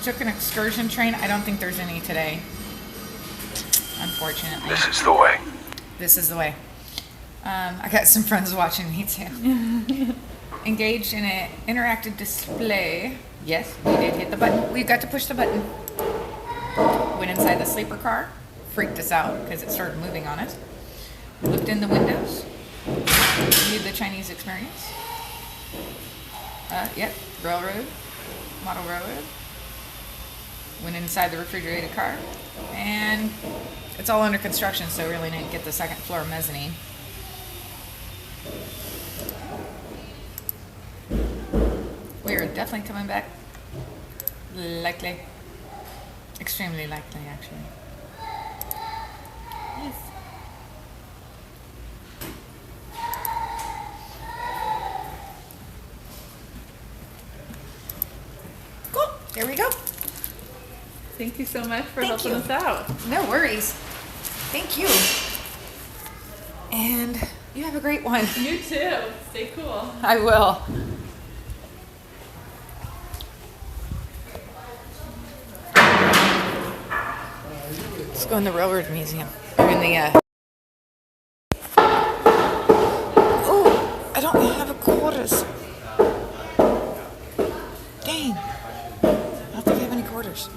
Took an excursion train. I don't think there's any today. Unfortunately. This is the way. This is the way. I got some friends watching me too. Engaged in an interactive display. Yes, we did hit the button. We got to push the button. Went inside the sleeper car. Freaked us out because it started moving on us. Looked in the windows. Viewed the Chinese experience. Yep, railroad. Model railroad. Went inside the refrigerated car. And it's all under construction, so really didn't get the second floor mezzanine. We are definitely coming back. Likely. Extremely likely, actually. Yes. Cool. Here we go. Thank you so much for Thank helping you. us out. No worries. Thank you. And you have a great one. You too. Stay cool. I will. Let's go in the Railroad Museum. Or in the, Oh, I don't have a quarters. Dang. I don't think I have any quarters.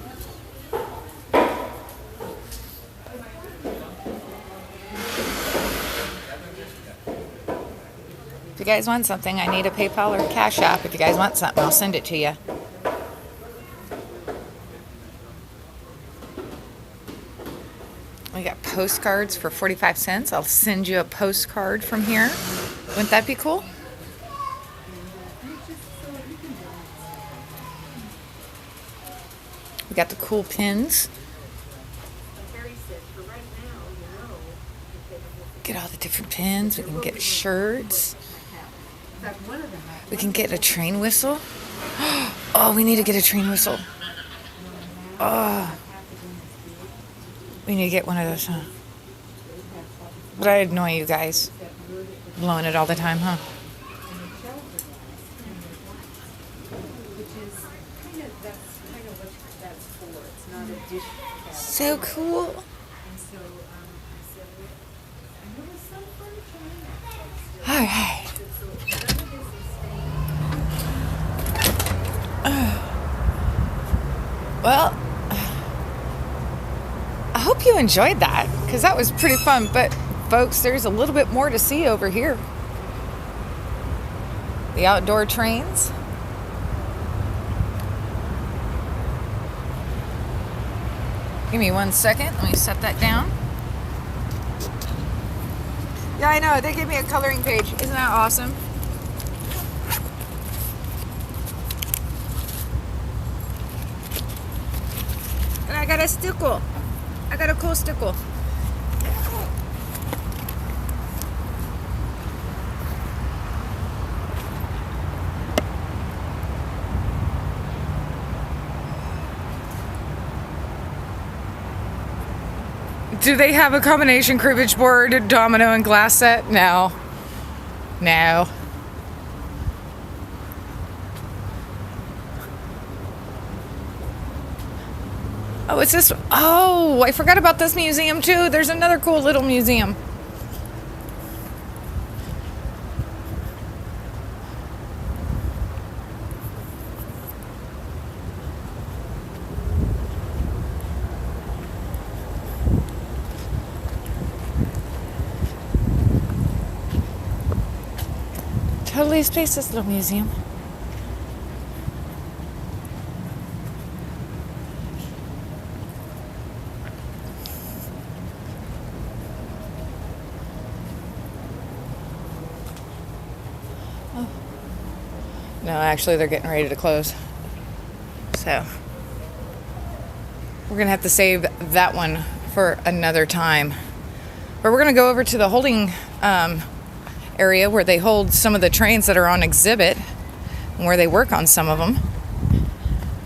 If you guys want something, I need a PayPal or a Cash App. If you guys want something, I'll send it to you. We got postcards for 45 cents. I'll send you a postcard from here. Wouldn't that be cool? We got the cool pins. Get all the different pins. We can get shirts. We can get a train whistle. Oh, we need to get a train whistle. Oh. We need to get one of those, huh? But I annoy you guys. Blowing it all the time, huh? So cool. All right. Well, I hope you enjoyed that, because that was pretty fun. But, folks, there's a little bit more to see over here. The outdoor trains. Give me 1 second. Let me set that down. Yeah, I know. They gave me a coloring page. Isn't that awesome? And I got a stickle. I got a cool stickle. Do they have a combination cribbage board, domino, and glass set? No. No. Oh, it's this. Oh, I forgot about this museum too. There's another cool little museum. totally spacious little museum. No, actually, they're getting ready to close. So, we're going to have to save that one for another time. But we're going to go over to the holding area where they hold some of the trains that are on exhibit and where they work on some of them.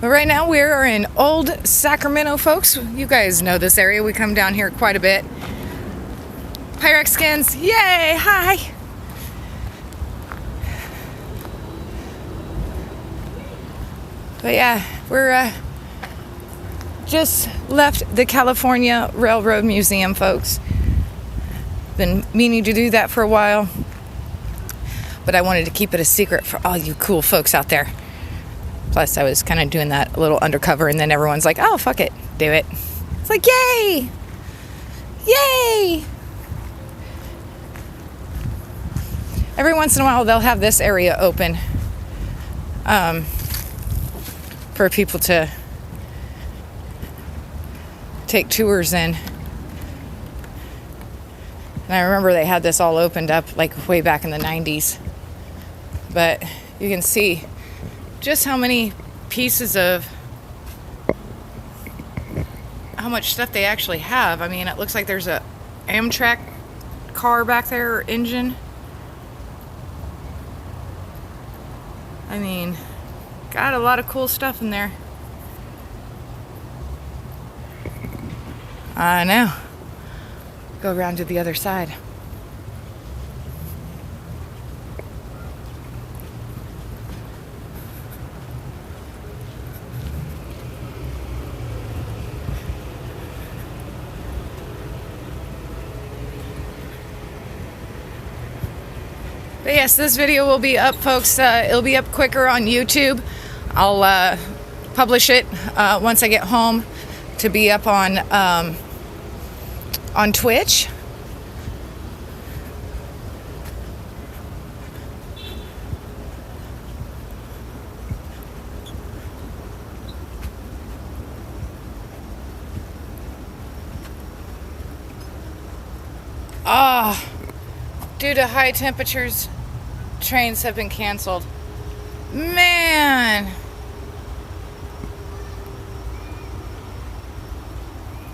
But right now, we are in Old Sacramento, folks. You guys know this area. We come down here quite a bit. Pyrex skins, yay! Hi! But yeah, we're just left the California Railroad Museum, folks. Been meaning to do that for a while, but I wanted to keep it a secret for all you cool folks out there. Plus, I was kind of doing that a little undercover, and then everyone's like, oh, fuck it, do it. It's like, yay! Yay! Every once in a while, they'll have this area open. For people to take tours in. And I remember they had this all opened up like way back in the 90s. But you can see just how many pieces of how much stuff they actually have. I mean, it looks like there's a Amtrak car back there, or engine. I mean, got a lot of cool stuff in there. I know. Go around to the other side. But yes, this video will be up, folks. It'll be up quicker on YouTube. I'll publish it once I get home to be up on Twitch. Due to high temperatures, trains have been canceled. Man.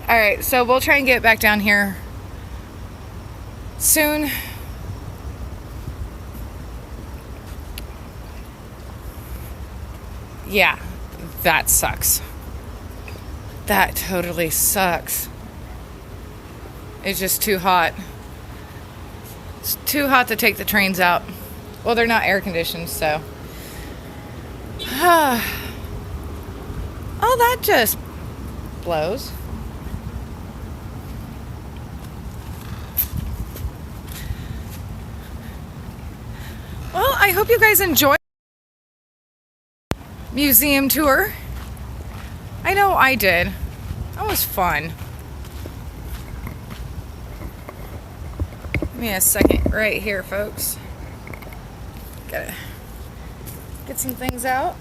Alright, so we'll try and get back down here soon. Yeah, that sucks. That totally sucks. It's just too hot. It's too hot to take the trains out. Well, they're not air conditioned, so. Oh, that just blows. Well, I hope you guys enjoyed the museum tour. I know I did. That was fun. Give me a second right here, folks. Gotta get some things out.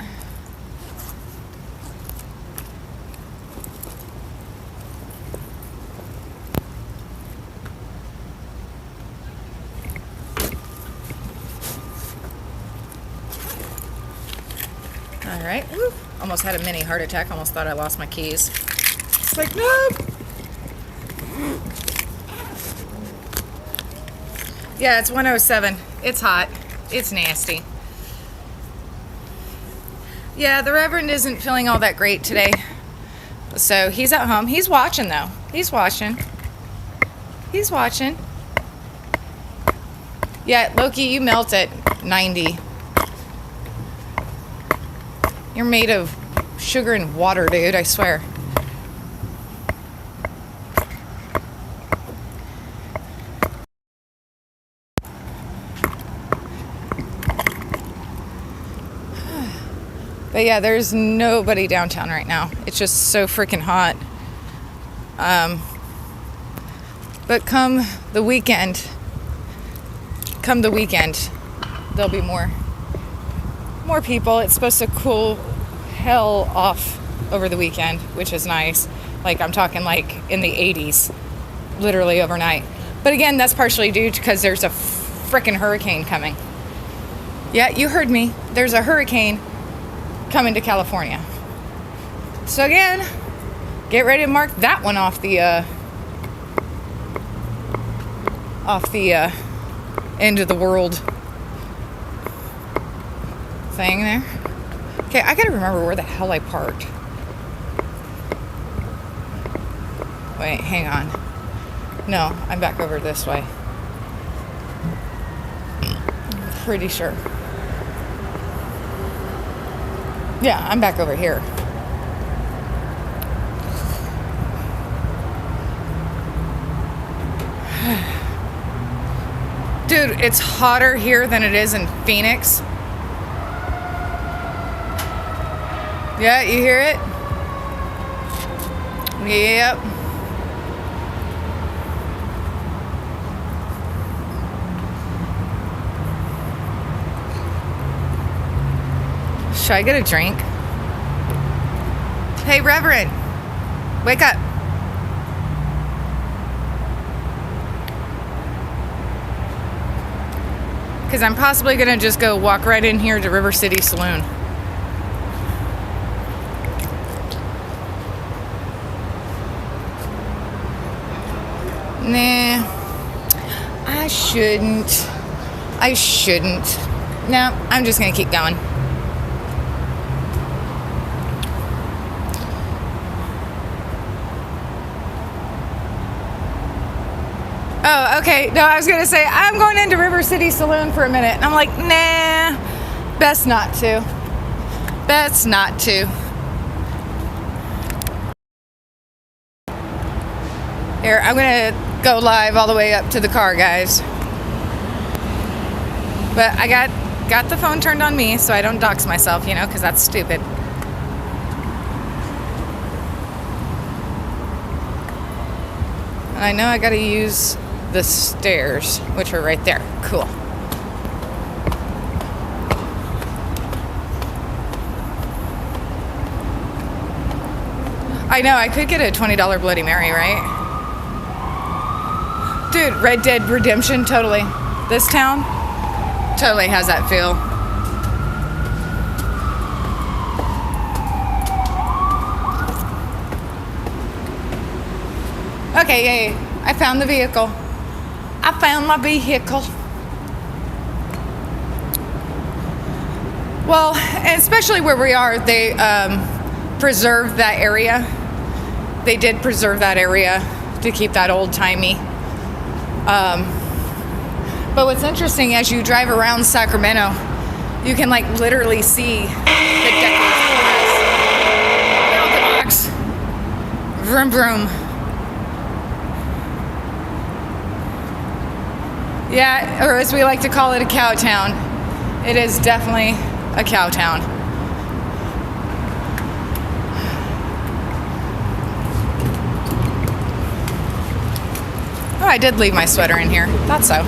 All right. Woo. Almost had a mini heart attack. Almost thought I lost my keys. It's like, nope. Yeah, it's 107. It's hot. It's nasty. Yeah, the Reverend isn't feeling all that great today. So he's at home. He's watching, though. He's watching. He's watching. Yeah, Loki, you melt at 90. You're made of sugar and water, dude, I swear. But yeah, there's nobody downtown right now. It's just so freaking hot. But come the weekend, there'll be more people. It's supposed to cool hell off over the weekend, which is nice. Like, I'm talking like in the 80s, literally overnight. But again, that's partially due because there's a frickin' hurricane coming. Yeah, you heard me. There's a hurricane coming to California. So again, get ready to mark that one off the end of the world thing there. Okay, I gotta remember where the hell I parked. Wait, hang on. No, I'm back over this way. Pretty sure. Yeah, I'm back over here. Dude, it's hotter here than it is in Phoenix. Yeah, you hear it? Yep. Should I get a drink? Hey, Reverend, wake up. Because I'm possibly going to just go walk right in here to River City Saloon. Nah, I shouldn't. No, I'm just going to keep going. Oh, okay. No, I was going to say, I'm going into River City Saloon for a minute. And I'm like, nah, best not to. Here, I'm going to go live all the way up to the car, guys. But I got the phone turned on me so I don't dox myself, because that's stupid. And I know I got to use the stairs, which are right there. Cool. I know, I could get a $20 Bloody Mary, right? Dude, Red Dead Redemption, totally. This town totally has that feel. Okay, yay. I found the vehicle. I found my vehicle. Well, and especially where we are, they preserved that area. They did preserve that area to keep that old-timey. But what's interesting, as you drive around Sacramento, you can literally see the decades past. Vroom vroom. Yeah, or as we like to call it, a cow town. It is definitely a cow town. Oh, I did leave my sweater in here. Thought so.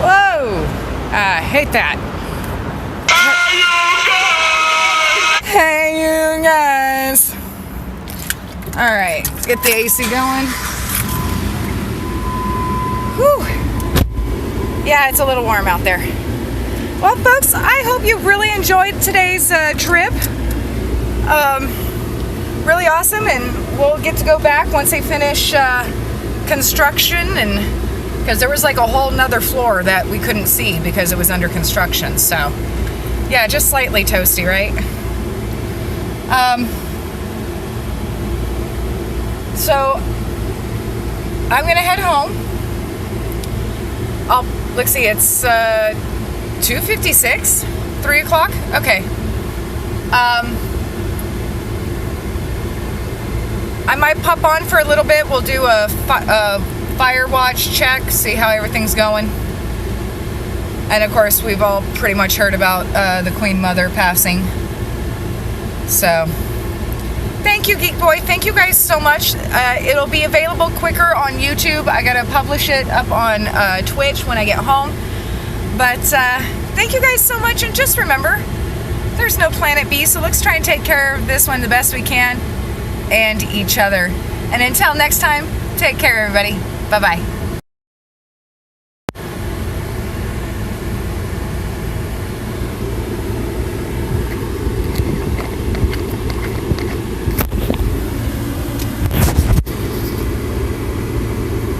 Whoa! I hate that. Hey, you guys. All right, let's get the AC going. Whew. Yeah, it's a little warm out there. Well, folks, I hope you really enjoyed today's trip. Really awesome, and we'll get to go back once they finish construction, and because there was a whole nother floor that we couldn't see because it was under construction. So yeah, just slightly toasty, right? So I'm gonna head home. Let's see, it's 2:56, 3 o'clock. Okay. I might pop on for a little bit. We'll do a fire watch check, see how everything's going. And of course, we've all pretty much heard about the Queen Mother passing. So, thank thank you, Geek Boy. Thank you guys so much. It'll be available quicker on YouTube. I gotta publish it up on Twitch when I get home. But thank you guys so much, and just remember, there's no Planet B, so let's try and take care of this one the best we can, and each other. And until next time, take care, everybody. Bye-bye.